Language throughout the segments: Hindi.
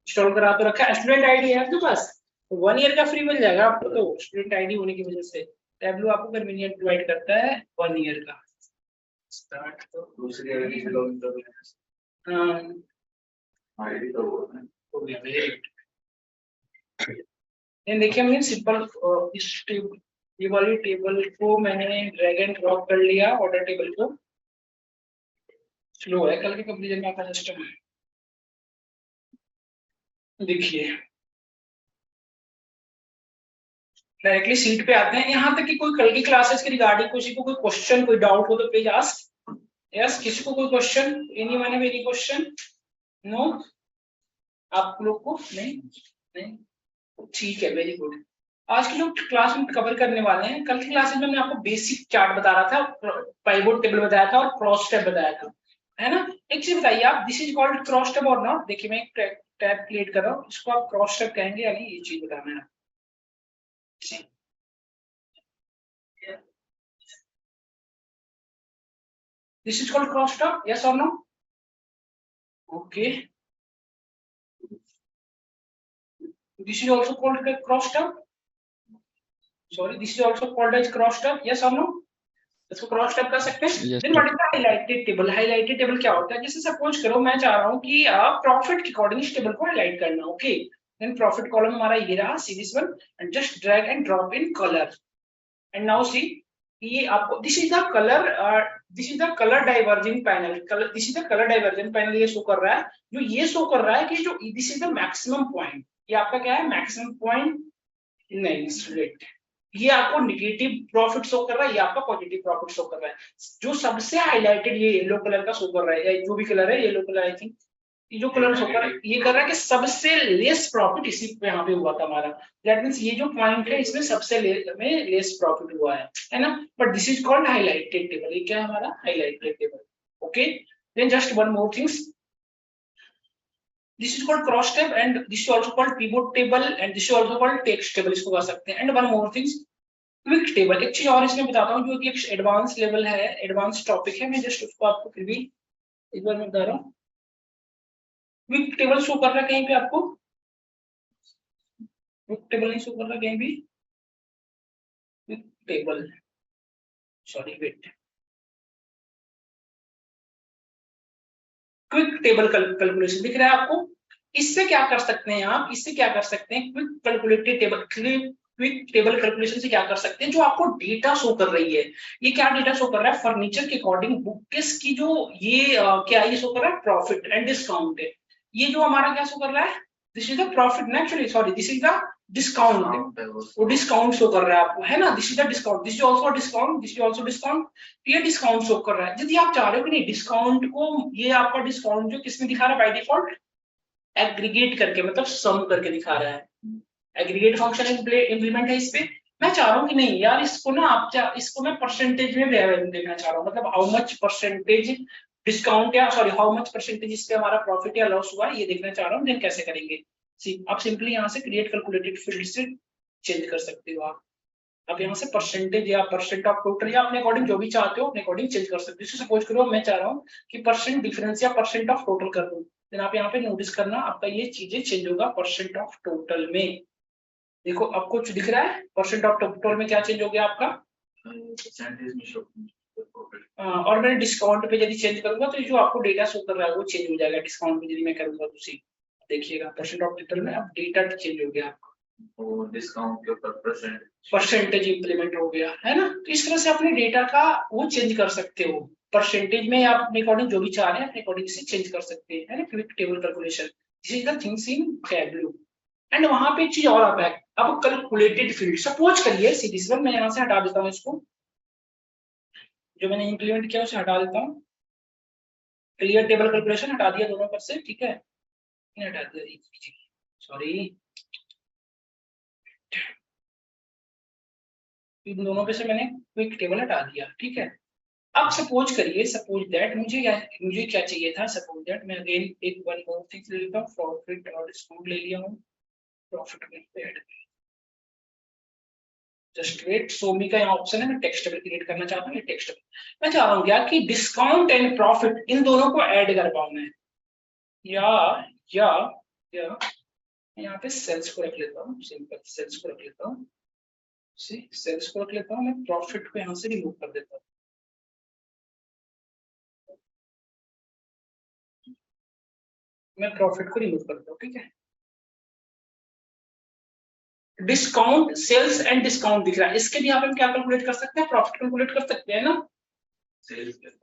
इंस्टॉल करा तो रखा है। स्टूडेंट आईडी है आपके पास, 1 ईयर का फ्री मिल जाएगा आपको, तो स्टूडेंट आईडी होने की वजह से टैबलू आपको कन्वीनियंट प्रोवाइड करता है 1 ईयर का। स्टार्ट तो दूसरी आईडी से लॉगिन कर लेना। हां आईडी तो हो गया। ये देखिए हमने सिंपल इस ये वाली टेबल को मैंने ड्रैग एंड ड्रॉप कर लिया, ऑर्डर टेबल को। स्लो है कल के कंपैरिजन में आपका सिस्टम। देखिए डायरेक्टली सीट पे आते हैं। यहाँ तक कि कोई कल की क्लासेस के रिगार्डिंग किसी को कोई क्वेश्चन, कोई डाउट हो तो प्लीज आस्क। यस, किसी को कोई question, any one have any question? No, आप लोग को नहीं? नहीं, ठीक है, वेरी गुड। आज की जो क्लास में कवर करने वाले हैं, कल की क्लासेस में मैं आपको बेसिक चार्ट बता रहा था, पाइवोट टेबल बताया था और क्रॉस टैब बताया था, है ना। एक चीज बताइए आप, this is called cross tab और नॉट? देखिए मैं एक टैब क्रिएट कर रहा हूँ, इसको आप क्रॉस टैब कहेंगे या नहीं, ये चीज बताना है। This is called cross tab, yes or no? Okay. This is also called a cross tab. Sorry, this is also called as cross tab, yes or no? इसको क्रॉस टैब कर सकते हैं। Then what is the highlighted table? Highlighted table क्या होता है? जैसे सपोज करो मैं चाह रहा हूं कि आप प्रॉफिट के अकॉर्डिंग इस टेबल को हाईलाइट करना, ओके। देन प्रॉफिट कॉलम हमारा ये रहा, see this one, and just drag and drop in colour, and now सी ये आपको this is the colour, this is the colour diverging panel, colour this is the colour diversion panel. ये शो कर रहा है, जो ये शो कर रहा है कि जो this is the maximum point, ये आपका क्या है, मैक्सिमम पॉइंट नहीं सिलेक्ट। ये आपको नेगेटिव प्रॉफिट शो कर रहा है, ये आपका पॉजिटिव प्रॉफिट शो कर रहा है। जो सबसे हाईलाइटेड ये येलो कलर का शो कर रहा है, या जो भी कलर है येलो कलर, आई थिंक जो कलर शो कर रहा है, ये कर रहा है कि सबसे लेस प्रॉफिट इसी पे यहाँ पे हुआ था हमारा। दैट मींस ये जो पॉइंट है इसमें सबसे लेस प्रॉफिट हुआ है ना। But this is called highlighted table. ये क्या है हमारा highlighted table, okay. Then just one more things, this is called cross tab and this is also called pivot table and this is also called text table, इसको कह सकते हैं। And one more things, quick table. एक चीज और इसमें बताता हूँ जो कि एक एडवांस लेवल है, एडवांस टॉपिक है, मैं जस्ट उसको आपको फिर भी एक बार मैं बता रहा हूँ। क्विक टेबल शो कर रहा है कहीं पे आपको? क्विक टेबल नहीं शो कर रहा कहीं भी? Quick table, sorry wait, quick table calculation दिख रहा है आपको? इससे क्या कर सकते हैं आप, इससे क्या कर सकते हैं, quick calculated table, quick table calculation से क्या कर सकते हैं, जो आपको डेटा शो कर रही है। ये क्या डेटा शो कर रहा है? फर्नीचर के अकॉर्डिंग बुककेस की जो ये क्या ये शो कर रहा है? प्रॉफिट एंड डिस्काउंट है। ये जो हमारा क्या शो कर रहा है? This is the profit naturally, sorry this is the discount. वो डिस्काउंट शो कर रहा है आपको, है ना। This is the discount, this is also discount, this is also discount. ये डिस्काउंट शो कर रहा है। यदि आप चाह रहे हो कि नहीं डिस्काउंट को, ये आपका डिस्काउंट जो किसमें दिखा रहा है बाय डिफॉल्ट? एग्रीगेट करके, मतलब सम करके दिखा रहा है। एग्रीगेट फंक्शन इंप्लीमेंट है इस पे। मैं चाह रहा हूँ कि नहीं यार इसको ना आप इसको मैं परसेंटेज में वैल्यू देना चाह रहा हूँ, मतलब हाउ मच परसेंटेज डिस्काउंट या सॉरी हाउ मच परसेंटेज इस पे हमारा प्रॉफिट या लॉस हुआ ये देखना चाह रहा हूँ। देन कैसे करेंगे? सी आप सिंपली यहाँ से क्रिएट कैलकुलेटेड फील्ड से चेंज कर सकते हो। आप यहाँ से परसेंटेज या परसेंट ऑफ टोटल या अपने अकॉर्डिंग जो भी चाहते हो अपने अकॉर्डिंग चेंज कर सकते हो। सपोज करो मैं चाह रहा हूँ कि परसेंट डिफरेंस या परसेंट ऑफ टोटल कर दूं, देन आप यहाँ पे नोटिस करना आपका ये चीजें चेंज होगा परसेंट ऑफ टोटल में। देखो आपको कुछ दिख रहा है परसेंट ऑफ टोटल में क्या चेंज हो गया आपका? और मैंने डिस्काउंट पे यदि चेंज करूंगा तो जो आपको डेटा शो कर रहा है वो चेंज हो जाएगा। डिस्काउंट पे यदि मैं करूंगा तो सी देखिएगा परसेंट ऑफ टोटल में अब डेटा चेंज हो गया आपका, वो डिस्काउंट के ऊपर परसेंटेज इंप्लीमेंट हो गया, है ना। तो इस तरह से अपने डेटा का वो चेंज कर सकते हो परसेंटेज में, आप अपने अकॉर्डिंग जो भी चाह रहे हैं अपने अकॉर्डिंग से चेंज कर सकते हैं, है ना। Quick table calculation, this is the things in tableau. And वहां पे एक चीज और आता है, अब कैलकुलेटेड फील्ड। सपोज करिए सीरीज वन, मैं यहाँ से हटा देता हूँ इसको, जो मैंने इंप्लीमेंट किया उसे हटा देता हूँ। क्लियर टेबल कैलकुलेशन हटा दिया दोनों पर से, ठीक है, हटा दिया, सॉरी इन दोनों पे से मैंने क्विक टेबल हटा दिया, ठीक है। अब सपोज करिए, सपोज दैट मुझे क्या चाहिए था, सपोज दैट मैं अगेन एक वन मोर थिंग ले लेता हूँ, प्रॉफिट और डिस्काउंट ले लिया हूँ, प्रॉफिट में ऐड जस्ट वेट, सोमी का यहाँ ऑप्शन है, मैं टेक्स्ट टेबल क्रिएट करना चाहता हूँ। ये टेक्स्ट टेबल मैं चाह रहा हूँ क्या कि डिस्काउंट एंड प्रॉफिट इन दोनों को ऐड कर पाऊँ मैं, या या यहाँ पे सेल्स को रख लेता हूँ, सिंपल सेल्स को रख लेता हूँ, सेल्स को रख लेता हूँ, मैं प्रॉफिट को यहाँ से रिमूव कर देता हूँ। मैं प्रॉफिट को रिमूव करता हूँ, ठीक है। डिस्काउंट, सेल्स एंड डिस्काउंट दिख रहा है, इसके भी यहाँ पे हम क्या कैलकुलेट कर सकते हैं, प्रॉफिट कैलकुलेट कर सकते हैं ना।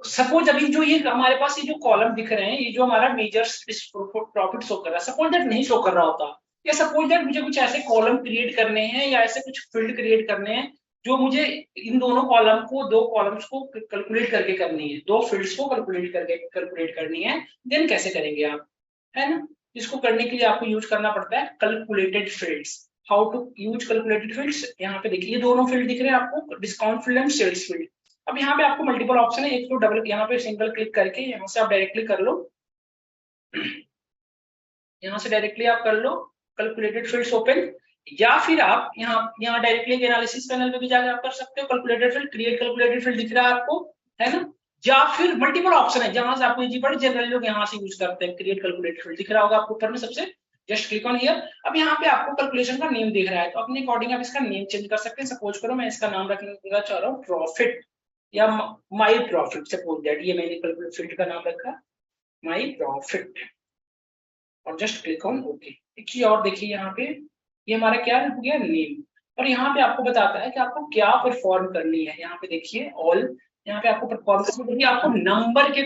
सपोज अभी जो ये हमारे पास ये जो कॉलम दिख रहे हैं, ये जो हमारा मेजर्स प्रॉफिट शो कर रहा है, सपोज दैट नहीं शो कर रहा होता, या सपोज दैट मुझे कुछ ऐसे कॉलम क्रिएट करने हैं या ऐसे कुछ फील्ड क्रिएट करने हैं जो मुझे इन दोनों कॉलम को, दो कॉलम्स को कैलकुलेट करके करनी है, दो फील्ड्स को कैलकुलेट करनी है, देन कैसे करेंगे आप, है ना। इसको करने के लिए आपको यूज करना पड़ता है calculated fields. How to use calculated fields, यहाँ पे देखिए ये दोनों फील्ड दिख रहे हैं आपको, discount field and sales field. अब यहाँ पे आपको मल्टीपल ऑप्शन है, एक तो डबल, यहाँ पे सिंगल क्लिक करके यहाँ से आप डायरेक्टली कर लो, यहाँ से डायरेक्टली आप कर लो कैलकुलेटेड फील्ड्स ओपन, या फिर आप यहाँ डायरेक्टली एनालिसिस पैनल पे भी जाकर आप कर सकते हो calculated field, create calculated field दिख रहा है आपको, है ना। या फिर मल्टीपल ऑप्शन है जहां से आपको इजी पड़े, जनरली लोग यहाँ से यूज करते हैं, क्रिएट कैलकुलेटेड फील्ड दिख रहा होगा आपको ऊपर में सबसे, जस्ट क्लिक ऑन हियर। अब यहाँ पे आपको कैलकुलेशन का नेम दिख रहा है, तो अपने अकॉर्डिंग आप इसका नेम चेंज कर सकते हैं। सपोज करो मैं इसका नाम रखना चाह रहा हूँ प्रॉफिट या माई प्रॉफिट, सपोज दैट ये मैंने कैलकुलेट फील्ड का नाम रखा माई प्रॉफिट, और जस्ट क्लिक ऑन ओके। एक चीज और देखिए यहाँ पे, ये हमारा क्या हो गया नेम, और यहाँ पे आपको बताता है कि आपको क्या परफॉर्म करनी है। यहाँ पे देखिए ऑल, यहाँ पे आपको परफॉर्म करनी है, आपको नंबर के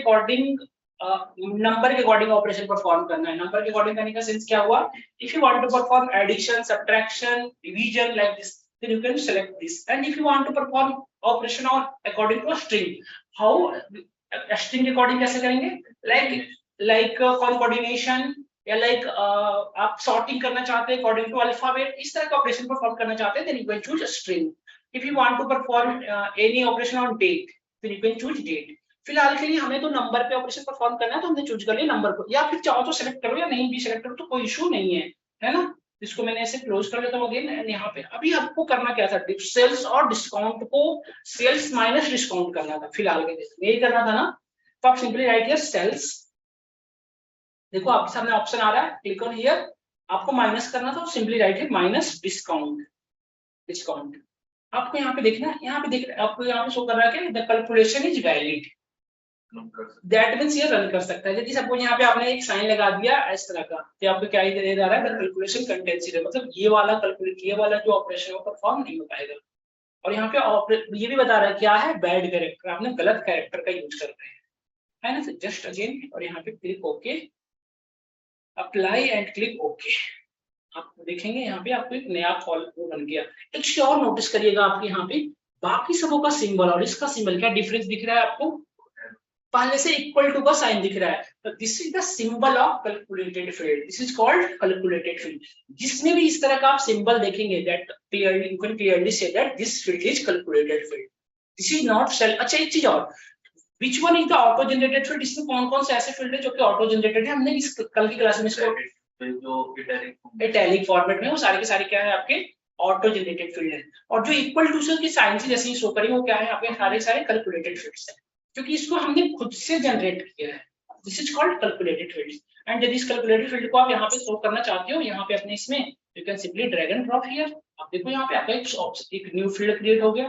अकॉर्डिंग ऑपरेशन परफॉर्म करना है। नंबर के अकॉर्डिंग करने का सेंस क्या हुआ, if you want to perform addition, subtraction, division like this, then you can select this. And if you want to perform operation on according to a string, how string के according कैसे करेंगे, like concatenation, या लाइक आप सॉर्टिंग करना चाहते हैं अकॉर्डिंग टू अल्फाबेट, इस तरह का ऑपरेशन परफॉर्म करना चाहते हैं, then you can choose string. If you want to perform any operation on date, then you can choose date. फिलहाल के लिए हमें तो नंबर पे ऑपरेशन परफॉर्म करना है, तो हमने चूज कर लिया नंबर को, या फिर चाहो तो सिलेक्ट करो या नहीं भी सिलेक्ट करो तो कोई इशू नहीं है ना। इसको मैंने ऐसे क्लोज कर लेता हूं अगेन, एंड यहाँ पे अभी आपको करना क्या था, सेल्स और डिस्काउंट को सेल्स माइनस डिस्काउंट करना था, फिलहाल के लिए यही करना था ना। तो आप सिंपली राइट हियर सेल्स, देखो आपके सामने ऑप्शन आ रहा है, क्लिक ऑन हियर, आपको माइनस करना था, simply write here minus discount. आपको यहाँ पे देखना है, यहाँ पे देख आपको यहाँ पे शो कर रहा है कि the calculation is valid, that means ये रन कर सकता है। यदि सपोज यहाँ पे आपने एक साइन लगा दिया इस तरह का, तो आपको क्या दे जा रहा है, द कैलकुलेशन कंटेंसी, मतलब ये वाला जो ऑपरेशन है वो परफॉर्म नहीं हो पाएगा। और यहाँ पे ये भी बता रहा है क्या है, बैड कैरेक्टर, आपने गलत कैरेक्टर का यूज कर रहे हैं, है ना। जस्ट अगेन, और यहाँ पे click okay, apply and click okay. आप देखेंगे यहाँ पे आपको एक नया कॉल बन गया। एक चीज और नोटिस करिएगा, आपके यहाँ पे बाकी सबों का सिंबल और इसका सिंबल क्या डिफरेंस दिख रहा है आपको, पहले से इक्वल टू का साइन दिख रहा है, तो this is the symbol of calculated field, this is called calculated field. जिसमें भी इस तरह का आप सिंबल देखेंगे, that clearly you can clearly see that this field is calculated field, this is not sale. अच्छा एक चीज और, which one is the auto generated field, इसमें कौन कौन से ऐसे फील्ड है जो कि ऑटो जनरेटेड है, हमने इस कल की क्लास में इसको जो इटैलिक फॉर्मेट में, वो सारे के सारे क्या है आपके ऑटो जनरेटेड फील्ड है। और जो इक्वल टू से की साइन से जैसे ही शो करेंगे वो क्या है आपके सारे कैलकुलेटेड फील्ड्स है, क्योंकि इसको हमने खुद से जनरेट किया है, this is called calculated fields. And यदि इस कैलकुलेटेड फील्ड को आप यहाँ पे शो करना चाहते हो, यहाँ पे अपने इसमें you can simply drag and drop here, आप देखो यहाँ पे आपका एक न्यू फील्ड क्रिएट हो गया,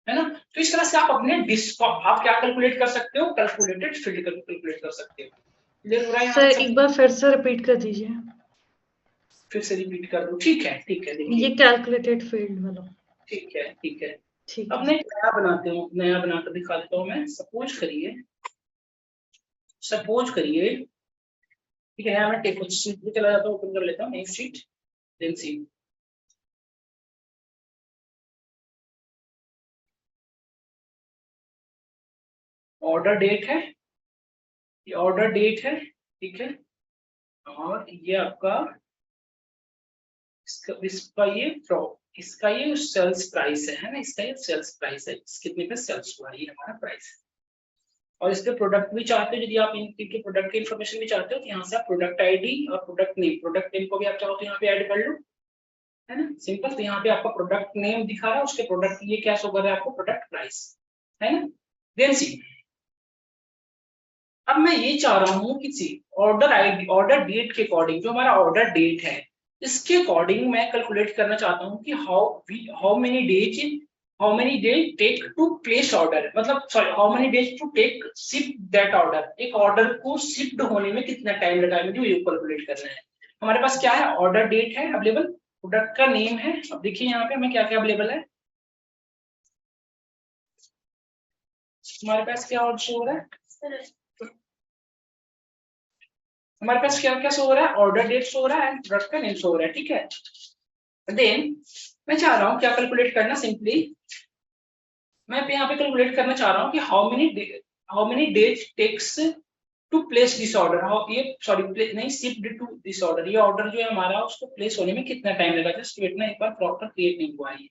है ना। तो इस तरह से आप अपने आप क्या कैलकुलेट कर सकते हो, कैलकुलेटेड फील्ड कैलकुलेट कर सकते हो। क्लियर हो रहा है सर एक बार फिर से रिपीट कर दीजिए, फिर से रिपीट कर दो, ठीक है ये कैलकुलेटेड फील्ड वाला, ठीक है अब मैं नया बनाते हूँ, नया बनाकर दिखा देता हूँ मैं। सपोज करिए ठीक है, मैं टेबल शीट पे चला जाता हूँ, ओपन कर लेता हूँ नेम शीट, देन सी ऑर्डर डेट है, ये ऑर्डर डेट है, ठीक है। और ये आपका इसका ये सेल्स प्राइस है ना, इसका ये सेल्स प्राइस है, कितने पे सेल्स हुआ, ये हमारा प्राइस है। और इसके प्रोडक्ट भी चाहते हो, यदि आप इनके प्रोडक्ट की इन्फॉर्मेशन भी चाहते हो, तो यहाँ से आप प्रोडक्ट आईडी और प्रोडक्ट नेम को भी आप चाहो तो यहाँ पे ऐड कर लो, है ना, सिंपल। तो यहाँ पे आपका प्रोडक्ट नेम दिखा रहा है, उसके प्रोडक्ट ये क्या शो कर रहा है आपको, प्रोडक्ट प्राइस, है ना। देन सी अब मैं ये चाह रहा हूँ किसी ऑर्डर आईडी, ऑर्डर डेट के अकॉर्डिंग, जो हमारा ऑर्डर डेट है इसके अकॉर्डिंग मैं कैलकुलेट करना चाहता हूँ कि how many days take to place order, मतलब sorry how many days to take ship that order, एक ऑर्डर को शिफ्ट होने में कितना टाइम लगा है, मुझे ये कैलकुलेट करना है। हमारे पास क्या है, ऑर्डर डेट है अवेलेबल, प्रोडक्ट का नेम है। अब देखिए यहाँ पे हमें क्या क्या अवेलेबल है, हमारे पास क्या और शो हो रहा है, हमारे पास क्या क्या शो हो रहा है, ऑर्डर डेट शो हो रहा है एंड प्रोडक्ट का नेम शो हो रहा है, ठीक है। देन मैं चाह रहा हूँ क्या कैलकुलेट करना, सिंपली मैं यहाँ पे कैलकुलेट करना चाह रहा हूँ कि how many days takes to place this order, ये सॉरी नहीं शिफ्ट टू दिस ऑर्डर, ये ऑर्डर जो है हमारा उसको प्लेस होने में कितना टाइम लगा, जस्ट वेट ना, एक बार प्रॉपर क्रिएट नहीं हुआ है,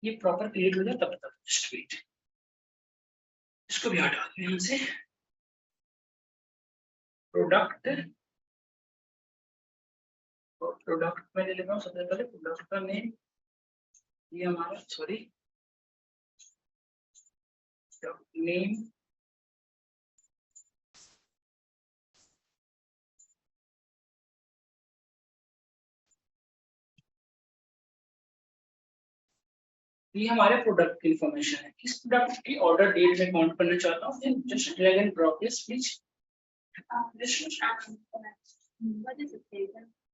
ये प्रॉपर क्रिएट हो जाए तब तक जस्ट वेट, इसको भी हटा दो यहाँ से। प्रोडक्ट में ले लेता हूँ सबसे पहले प्रोडक्ट का नेम, ये हमारा सॉरी नेम, ये हमारे प्रोडक्ट की इंफॉर्मेशन है। इस प्रोडक्ट की ऑर्डर डेट में काउंट करना चाहता हूँ, then just drag and drop this please,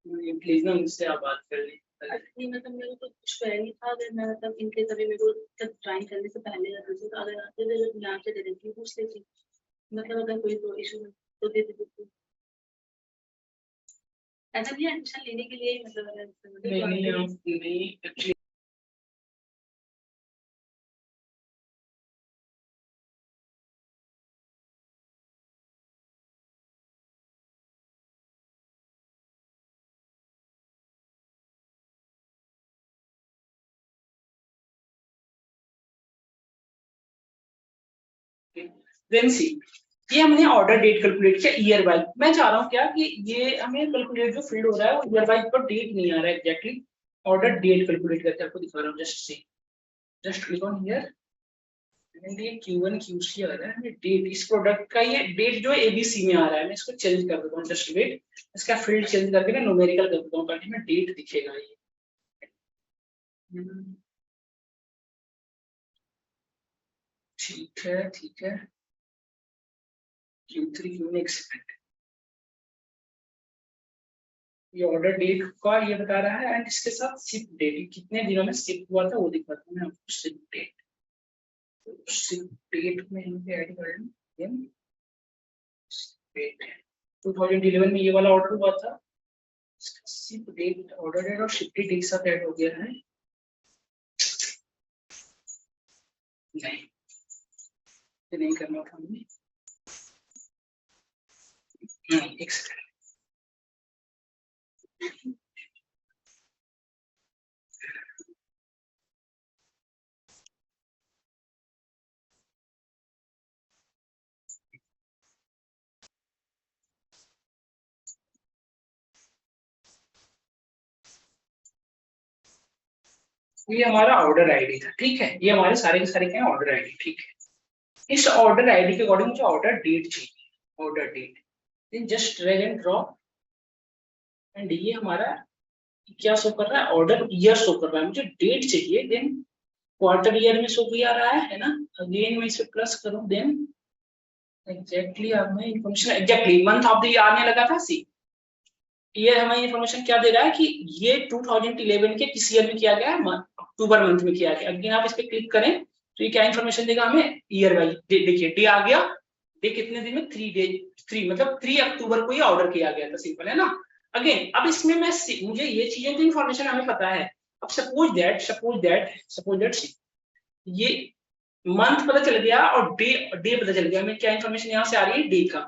please ना मुझसे आप बात कर लें। मतलब मेरे को कुछ क्वेरी था, अगर मैं मतलब इनके कभी मेरे को तब ज्वाइन करने से पहले या तो अगर आते थे मैं आपसे डायरेक्टली पूछ लेती, मतलब अगर कोई तो इशू तो दे देती, ऐसा नहीं एडमिशन लेने के लिए मतलब अगर नहीं देन सी, ये हमने ऑर्डर डेट कैलकुलेट किया ईयर वाइज। मैं चाह रहा हूँ क्या कि ये हमें कैलकुलेट जो फील्ड हो रहा है वो ईयर वाइज पर डेट नहीं आ रहा है एग्जैक्टली, ऑर्डर डेट कैलकुलेट करके आपको दिखा रहा हूँ, just see, just click on here and ये Q1 QC आ रहा है, डेट इस प्रोडक्ट का, ये डेट जो ABC में आ रहा है, मैं इसको चेंज कर देता हूँ, जस्ट वेट, इसका फील्ड चेंज करके ना न्यूमेरिकल कर देता हूँ ताकि मैं डेट दिखेगा ये। ठीक है ठीक है, Q3 Q1 ये ऑर्डर डेट का ये बता रहा है एंड इसके साथ शिप डेट, कितने दिनों में शिप हुआ था वो दिखाता हूँ मैं आपको, शिप डेट, तो शिप डेट में हम ऐड करें 2011 में ये वाला ऑर्डर हुआ था, शिप डेट, ऑर्डर डेट और शिप डेट एक साथ ऐड हो गया है, नहीं ये नहीं करना था हमें, नहीं एक सेकंड, ये हमारा ऑर्डर आईडी था, ठीक है, ये हमारे सारे के सारे क्या है ऑर्डर आईडी, ठीक है। इस ऑर्डर आईडी के अकॉर्डिंग मुझे ऑर्डर डेट चाहिए, order date, then just drag and drop and ये हमारा क्या शो कर रहा है, ऑर्डर ईयर शो कर रहा है, मुझे डेट चाहिए, देन क्वार्टर ईयर में शो भी आ रहा है ना, अगेन मैं इसे प्लस करूं, देन एग्जैक्टली हमें information exactly month of the year आने लगा था, सी ये हमें इंफॉर्मेशन क्या दे रहा है कि ये 2011 के किस ईयर में किया गया है, अक्टूबर मंथ में किया गया। अगेन आप इस पे क्लिक करें तो ये क्या इंफॉर्मेशन देगा हमें, ईयर वाइज, देखिए डे आ गया, डे कितने दिन में, 3 डे, 3 मतलब 3 अक्टूबर को ये ऑर्डर किया गया था, सिंपल है ना। अगेन अब इसमें मैं मुझे ये चीजें तो इंफॉर्मेशन हमें पता है, अब सपोज दैट ये मंथ पता चल गया और डे पता चल गया, हमें क्या इंफॉर्मेशन यहाँ से आ रही है, डे का,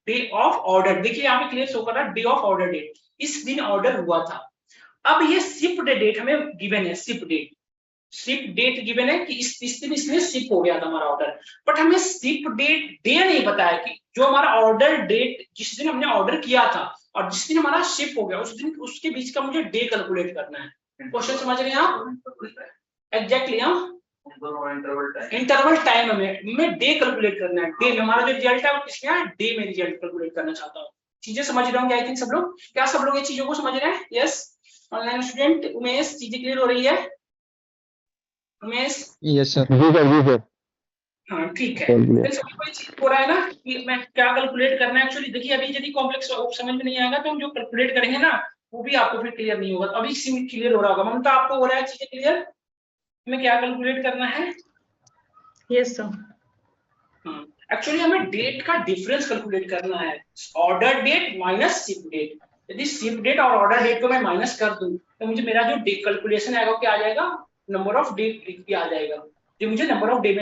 डे ऑफ ऑर्डर, देखिए यहाँ पे क्लियर शो कर रहा है डे ऑफ ऑर्डर डेट, इस दिन ऑर्डर हुआ था। अब ये शिप डेट हमें गिवन है, शिप डेट गिवन है कि इस दिन इसमें शिप हो गया था हमारा ऑर्डर, बट हमें शिप डेट डे नहीं पता है कि जो हमारा ऑर्डर डेट जिस दिन हमने ऑर्डर किया था और जिस दिन हमारा शिप हो गया उस दिन उसके बीच का मुझे डे कैलकुलेट करना है। क्वेश्चन समझ रहे हैं आप एग्जैक्टली, हाँ इंटरवल टाइम में डे कैलकुलेट करना है। डे में हमारा जो रिजल्ट है वो किसमें है, डे में रिजल्ट कैलकुलेट करना चाहता हूँ। चीजें समझ रहे होंगे आई थिंक सब लोग, क्या सब लोग ये चीजों को समझ रहे हैं? यस ऑनलाइन स्टूडेंट उमेश, चीजें क्लियर हो रही है उमेश? यस सर, जी सर, जी सर। हाँ ठीक है, फिर सभी को ये चीज हो रहा है ना कि मैं क्या कैलकुलेट करना है। एक्चुअली देखिए अभी यदि कॉम्प्लेक्स समझ में नहीं आएगा तो हम जो कैलकुलेट करेंगे ना वो भी आपको फिर क्लियर नहीं होगा। अभी क्लियर हो रहा होगा ममता, आपको हो रहा है चीजें क्लियर, हमें क्या कैलकुलेट करना है? Yes sir. एक्चुअली हमें डेट का डिफरेंस कैलकुलेट करना है, order date minus ship date. यदि शिप डेट और ऑर्डर डेट को मैं माइनस कर दूं तो मुझे मेरा जो डेट कैलकुलेशन आएगा क्या आ जाएगा, नंबर ऑफ डे आ जाएगा। जो मुझे नंबर ऑफ डे में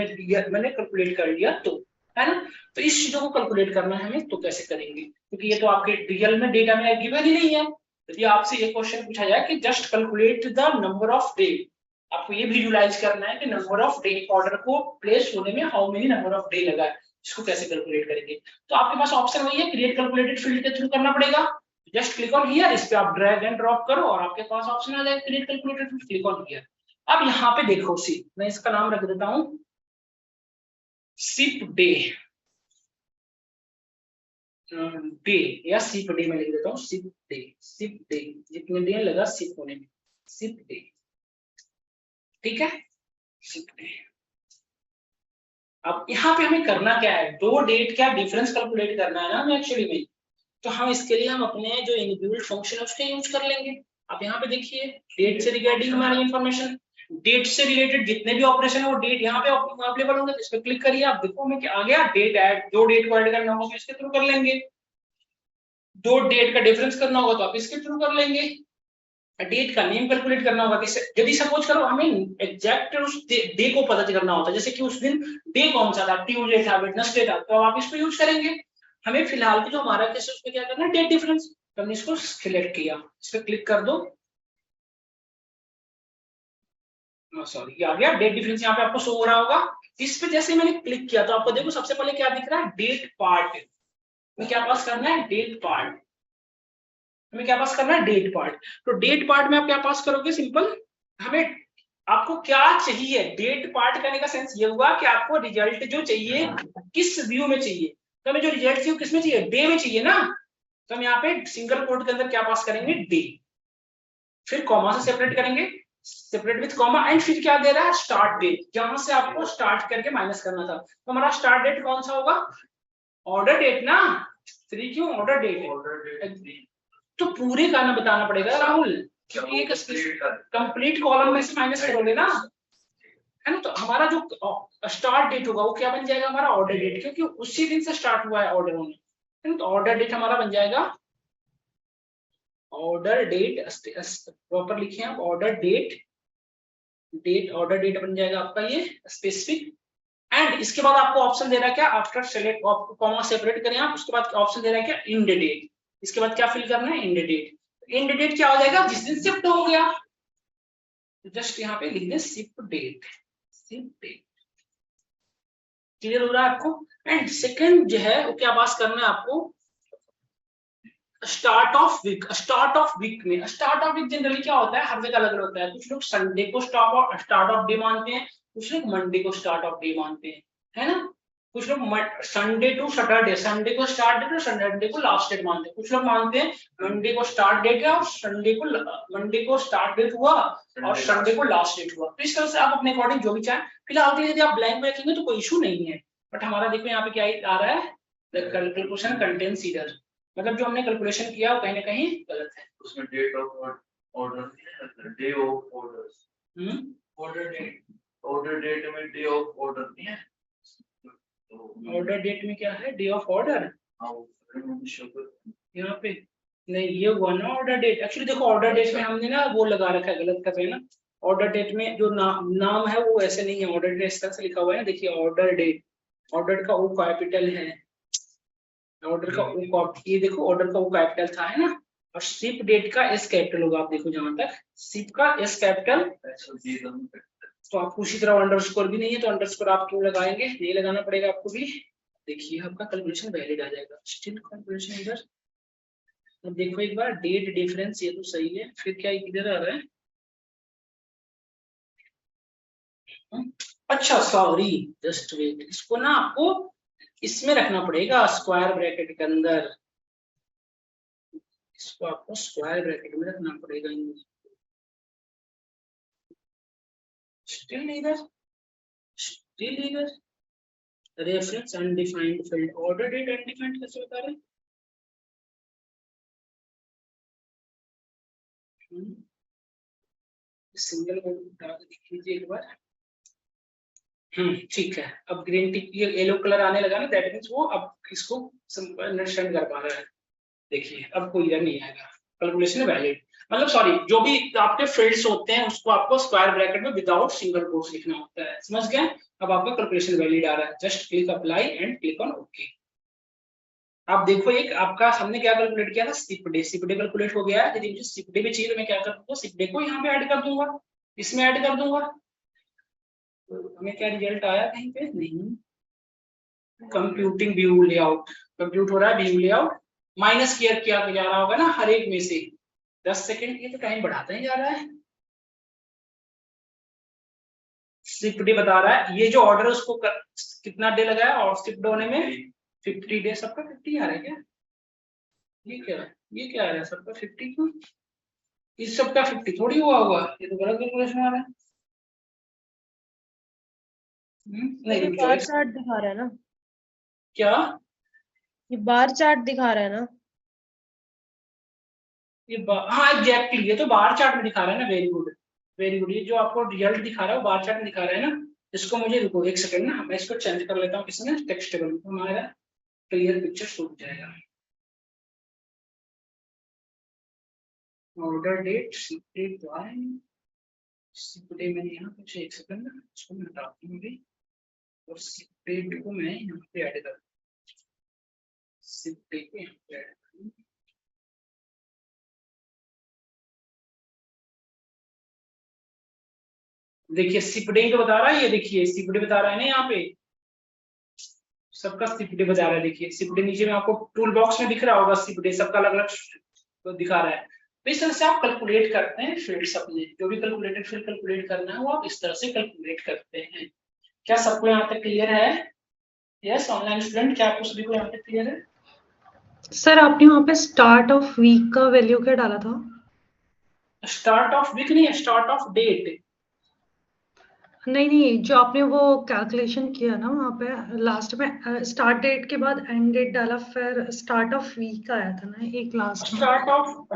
मैंने कैलकुलेट कर लिया तो, है ना? तो इस चीजों को कैलकुलेट करना है हमें, तो कैसे करेंगे, क्योंकि ये तो आपके रियल में डेटा में गिवन ही नहीं है। यदि आपसे ये क्वेश्चन पूछा जाए कि just calculate the number of day, आपको ये विजुलाइज करना है कि नंबर ऑफ डे ऑर्डर को प्लेस होने में how many number of day लगा है, इसको कैसे कैलकुलेट करेंगे। तो आपके पास ऑप्शन वही है, क्रिएट कैलकुलेटेड फील्ड के थ्रू करना पड़ेगा। जस्ट क्लिक ऑन हियर, इस पे आप ड्रैग एंड ड्रॉप करो और आपके पास ऑप्शन आ जाएगा create calculated field, click on here. अब यहाँ पे देखो सी, मैं इसका नाम रख देता हूँ शिप डे, डे या शिप डे में लिख देता हूँ शिप डे। शिप डे जितने डे लगा शिप होने में, शिप डे, ठीक है, शिप डे। अब यहाँ पे हमें करना क्या है, दो डेट क्या डिफरेंस कैलकुलेट करना है ना हमें एक्चुअली में। तो हम इसके लिए हम अपने जो इनबिल्ट फंक्शन है उसका यूज कर लेंगे। आप यहाँ पे देखिए डेट से रिगार्डिंग हमारी इंफॉर्मेशन, डेट से रिलेटेड जितने भी ऑपरेशन है वो डेट यहाँ पे अवेलेबल होंगे। इस पे क्लिक करिए, आप देखो हमें क्या आ गया, डेट ऐड, जो डेट को ऐड करना होगा इसके थ्रू कर लेंगे, दो डेट का डिफरेंस करना होगा तो आप इसके थ्रू कर लेंगे, डेट का नेम कैलकुलेट करना होगा किसे, यदि सपोज करो हमें एग्जैक्ट उस डे को पता करना होता है, जैसे कि उस दिन डे कौन सा था, ट्यूसडे था, वेडनेसडे था, तो आप इसको यूज करेंगे। हमें फिलहाल जो हमारा केस है उसमें क्या करना है, डेट डिफरेंस, तो हमने इसको सिलेक्ट किया, इस पे क्लिक कर दो, सॉरी ये आ गया डेट डिफरेंस, यहाँ पे आपको शो हो रहा होगा। इस पे जैसे मैंने क्लिक किया तो आपको देखो सबसे पहले क्या दिख रहा है, डेट पार्ट में क्या पास करना है, डेट पार्ट हमें क्या पास करना है, डेट पार्ट। तो डेट पार्ट में आप क्या पास करोगे, सिंपल, हमें आपको क्या चाहिए, डेट पार्ट करने का सेंस ये हुआ कि आपको रिजल्ट जो चाहिए किस व्यू में चाहिए, तो हमें जो रिजल्ट चाहिए किस में चाहिए, डे में चाहिए ना, तो हम यहाँ पे सिंगल कोट के अंदर क्या पास करेंगे, डे, फिर कॉमा से सेपरेट करेंगे, सेपरेट विथ कॉमा, एंड फिर क्या दे रहा है, स्टार्ट डेट, जहां से आपको स्टार्ट करके माइनस करना था। तो हमारा स्टार्ट डेट कौन सा होगा, ऑर्डर डेट ना, 3 क्यों ऑर्डर डेट है, तो पूरे का ना बताना पड़ेगा राहुल, क्योंकि एक कंप्लीट कॉलम में से माइनस करोगे ना, है ना। तो हमारा जो स्टार्ट डेट होगा वो क्या बन जाएगा, हमारा ऑर्डर डेट, क्योंकि उसी दिन से स्टार्ट हुआ है ऑर्डर होने, है ना। तो ऑर्डर डेट हमारा बन जाएगा, ऑर्डर डेट प्रॉपर लिखे आप, order date, date order date बन जाएगा आपका ये स्पेसिफिक। एंड इसके बाद आपको ऑप्शन दे रहा है क्या, आफ्टर सेलेक्ट कॉमा सेपरेट करें आप, उसके बाद ऑप्शन दे रहा है क्या, इंड डेट, इसके बाद क्या फिल करना है, इंड डेट। इंड डेट क्या हो जाएगा, जिस दिन शिफ्ट हो गया, तो जस्ट यहाँ पे लिख दें shift date, shift date, clear हो रहा है आपको। एंड सेकंड जो है वो क्या पास करना है आपको, start of week. Start of week में, स्टार्ट ऑफ वीक जनरली क्या होता है, हर जगह अलग अलग होता है, कुछ लोग संडे को स्टार्ट ऑफ डे मानते हैं, कुछ लोग मंडे को स्टार्ट ऑफ डे मानते हैं, है ना। कुछ लोग संडे टू सैटरडे, संडे को स्टार्ट डेट और सैटरडे को लास्ट डेट मानते हैं, कुछ लोग मानते हैं मंडे को स्टार्ट डेट है और मंडे को स्टार्ट डेट हुआ और संडे को लास्ट डेट हुआ। तो इस तरह से आप अपने अकॉर्डिंग जो भी चाहें, फिलहाल के लिए यदि आप ब्लैंक में रखेंगे तो कोई इशू नहीं है। बट हमारा देखो यहाँ पे क्या आ रहा है, द कैलकुलेशन कंटेन्स एरर, मतलब जो हमने कैलकुलेशन किया वो कहीं ना कहीं गलत है। उसमें date of order, day of orders, order date में डे ऑफ ऑर्डर नहीं है, ऑर्डर डेट में क्या है, डे ऑफ ऑर्डर, यहाँ पे नहीं, ये हुआ ना ऑर्डर डेट। एक्चुअली देखो ऑर्डर डेट में हमने ना वो लगा रखा है, गलत कर रहे हैं ना, ऑर्डर डेट में जो नाम है वो ऐसे नहीं है, ऑर्डर डेट इस तरह से लिखा हुआ है, देखिए ऑर्डर डेट, ऑर्डर का ओ कैपिटल है, ऑर्डर का ओ, ये देखो ऑर्डर का ओ कैपिटल था, है ना, और शिप डेट का एस कैपिटल होगा, आप देखो जहां तक शिप का एस कैपिटल, तो आपको उसी तरह अंडरस्कोर भी नहीं है, तो अंडरस्कोर आप क्यों लगाएंगे, नहीं लगाना पड़ेगा आपको भी। देखिए आपका कैलकुलेशन वैलिड आ जाएगा, स्टिल कैलकुलेशन इधर, अब देखो एक बार डेट डिफरेंस ये तो सही है, फिर क्या इधर आ रहा है, अच्छा सॉरी, जस्ट वेट, इसको ना आपको इसमें रखना पड़ेगा, स्क्वायर ब्रैकेट के अंदर। इसको आपको स्क्वायर ब्रैकेट में रखना पड़ेगा। स्टिल इधर, स्टिल इधर, reference undefined field, order date undefined कैसे बता रहे हैं? सिंगल देख लीजिए एक बार। ठीक है, अब ग्रीन टिक, ये येलो कलर आने लगा ना, दैट मींस वो अब इसको अंडरस्टैंड कर पा रहा है। देखिए अब कोई एरर नहीं आएगा, कैलकुलेशन वैलिड। मतलब सॉरी, जो भी आपके फील्ड्स होते हैं उसको आपको स्क्वायर ब्रैकेट में विदाउट सिंगल कोट्स लिखना होता है, समझ गए? अब आपका कैलकुलेशन वैलिड आ रहा है, just click apply and click on okay. आप देखो, एक आपका हमने क्या कैलकुलेट किया था, सिपडे, सिपडे कैलकुलेट हो गया है। यदि मुझे सिपडे भी चाहिए तो मैं क्या कर दूंगा, सिपडे को यहाँ पे ऐड कर दूंगा, इसमें ऐड कर दूंगा। तो हमें क्या रिजल्ट आया, कहीं पे नहीं। कंप्यूटिंग व्यू लेआउट, कंप्यूट हो रहा है व्यू लेआउट, माइनस किया जा रहा होगा ना हर एक में से 10 सेकंड, ये तो टाइम बढ़ाता ही जा रहा है। शिफ्ट डे बता रहा है, ये जो ऑर्डर है उसको कितना डे लगा है और शिफ्ट होने में 50 डे। सबका 50 आ रहा है क्या? ये क्या है, ये क्या आ रहा है सबका 50 क्यों? इस सबका 50 थोड़ी हुआ होगा, ये तो गलत कैलकुलेशन आ रहा है। नहीं ये रुक जाओ बार चार्ट दिखा रहा है ना, क्या? ये बार चार्ट दिखा रहा है ना। हाँ एग्जैक्टली, ये तो बार चार्ट में दिखा रहा है ना, वेरी गुड वेरी गुड। ये जो आपको रिजल्ट दिखा रहा है वो बार चार्ट में दिखा रहा है ना। इसको मुझे रुको एक सेकंड ना, मैं इसको चेंज कर लेता हूँ, इसमें टेक्स्ट टेबल हमारा क्लियर पिक्चर शो हो जाएगा। ऑर्डर डेट सीपीडी सीपीडी मैंने यहाँ कुछ एक सेकंड ना, इसको मैं हटाती हूँ अभी, और सीपीडी को मैं यहाँ पे ऐड कर, सीपीडी को यहाँ पे ऐड करूँ। देखिए सिपडे तो बता रहा है, ये देखिए सिपडे बता रहा है ना यहाँ पे, सबका सिपडे बता रहा है। देखिए सिपडे नीचे में आपको टूल बॉक्स में दिख रहा होगा, सिपडे सबका अलग अलग तो दिखा रहा है। तो इस तरह से आप कैलकुलेट करते हैं फील्ड्स, अपने जो भी कैलकुलेटेड फील्ड कैलकुलेट करना है वो आप इस तरह से कैलकुलेट करते हैं। क्या सबको यहाँ तक क्लियर है? यस ऑनलाइन स्टूडेंट, क्या आपको सभी को यहाँ तक क्लियर है? सर आपने वहाँ पे स्टार्ट ऑफ वीक का वैल्यू क्या डाला था? स्टार्ट ऑफ वीक नहीं है, स्टार्ट ऑफ डेट। नहीं नहीं, जो आपने वो कैलकुलेशन किया ना वहाँ पे लास्ट में, स्टार्ट डेट के बाद एंड डेट डाला, फिर स्टार्ट ऑफ वीक आया था ना एक लास्ट में।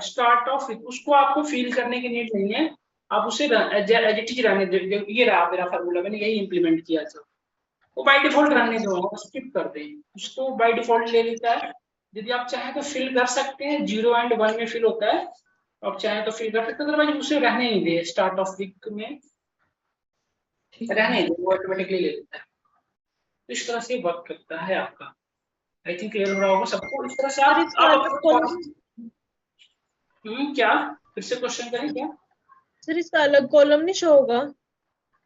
स्टार्ट ऑफ उसको आपको फील करने की नीड नहीं है, आप उसे एज इट इज रहने दो। ये रहा मेरा फार्मूला, मैंने यही इंप्लीमेंट किया था, वो बाय डिफॉल्ट रहने दो, स्किप कर दें उसको, बाय डिफॉल्ट ले लेता है। यदि आप चाहें तो फिल कर सकते हैं, 0 एंड 1 में फिल होता है, आप चाहें तो फिल कर सकते हैं, अदरवाइज उसे रहने ही दे, स्टार्ट ऑफ वीक में ठीक है। रहने दे, वो ऑटोमेटिकली ले लेता है। तो इस तरह से वर्क करता है आपका। आई थिंक क्लियर हो रहा होगा सबको। इस तरह से सर इसका आप अलग कॉलम, क्या फिर से क्वेश्चन करें क्या? सर इसका अलग कॉलम नहीं शो होगा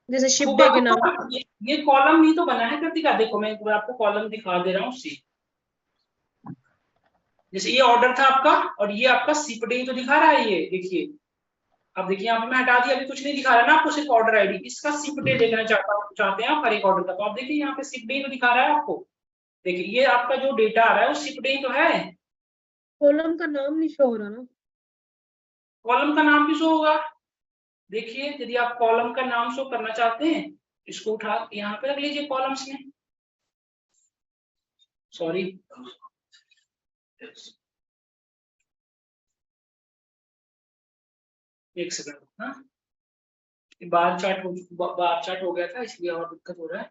जैसे शिप होगा डे के नाम? तो ये कॉलम ही तो बना है कृतिका, देखो मैं एक बार आपको कॉलम दिखा दे रहा हूँ, सी जैसे ये ऑर्डर था आपका और ये आपका सिप डे तो दिखा रहा है, ये देखिए। अब देखिए यहाँ पे मैं हटा दिया, अभी कुछ नहीं दिखा रहा ना आपको, सिर्फ ऑर्डर आईडी, इसका सिप डे देखना चाहते हैं आप हर एक ऑर्डर का, तो आप देखिए यहाँ पे सिप डे तो दिखा रहा है आपको। देखिए ये आपका जो डेटा आ रहा है वो सिप डे तो है। कॉलम का नाम नहीं शो हो रहा ना। कॉलम का नाम भी शो होगा। देखिए यदि आप कॉलम का नाम शो करना चाहते हैं, इसको उठा यहाँ पे रख लीजिए कॉलम्स में, सॉरी एक सेकंड, हाँ बार चार्ट हो गया था इसलिए और दिक्कत हो रहा है।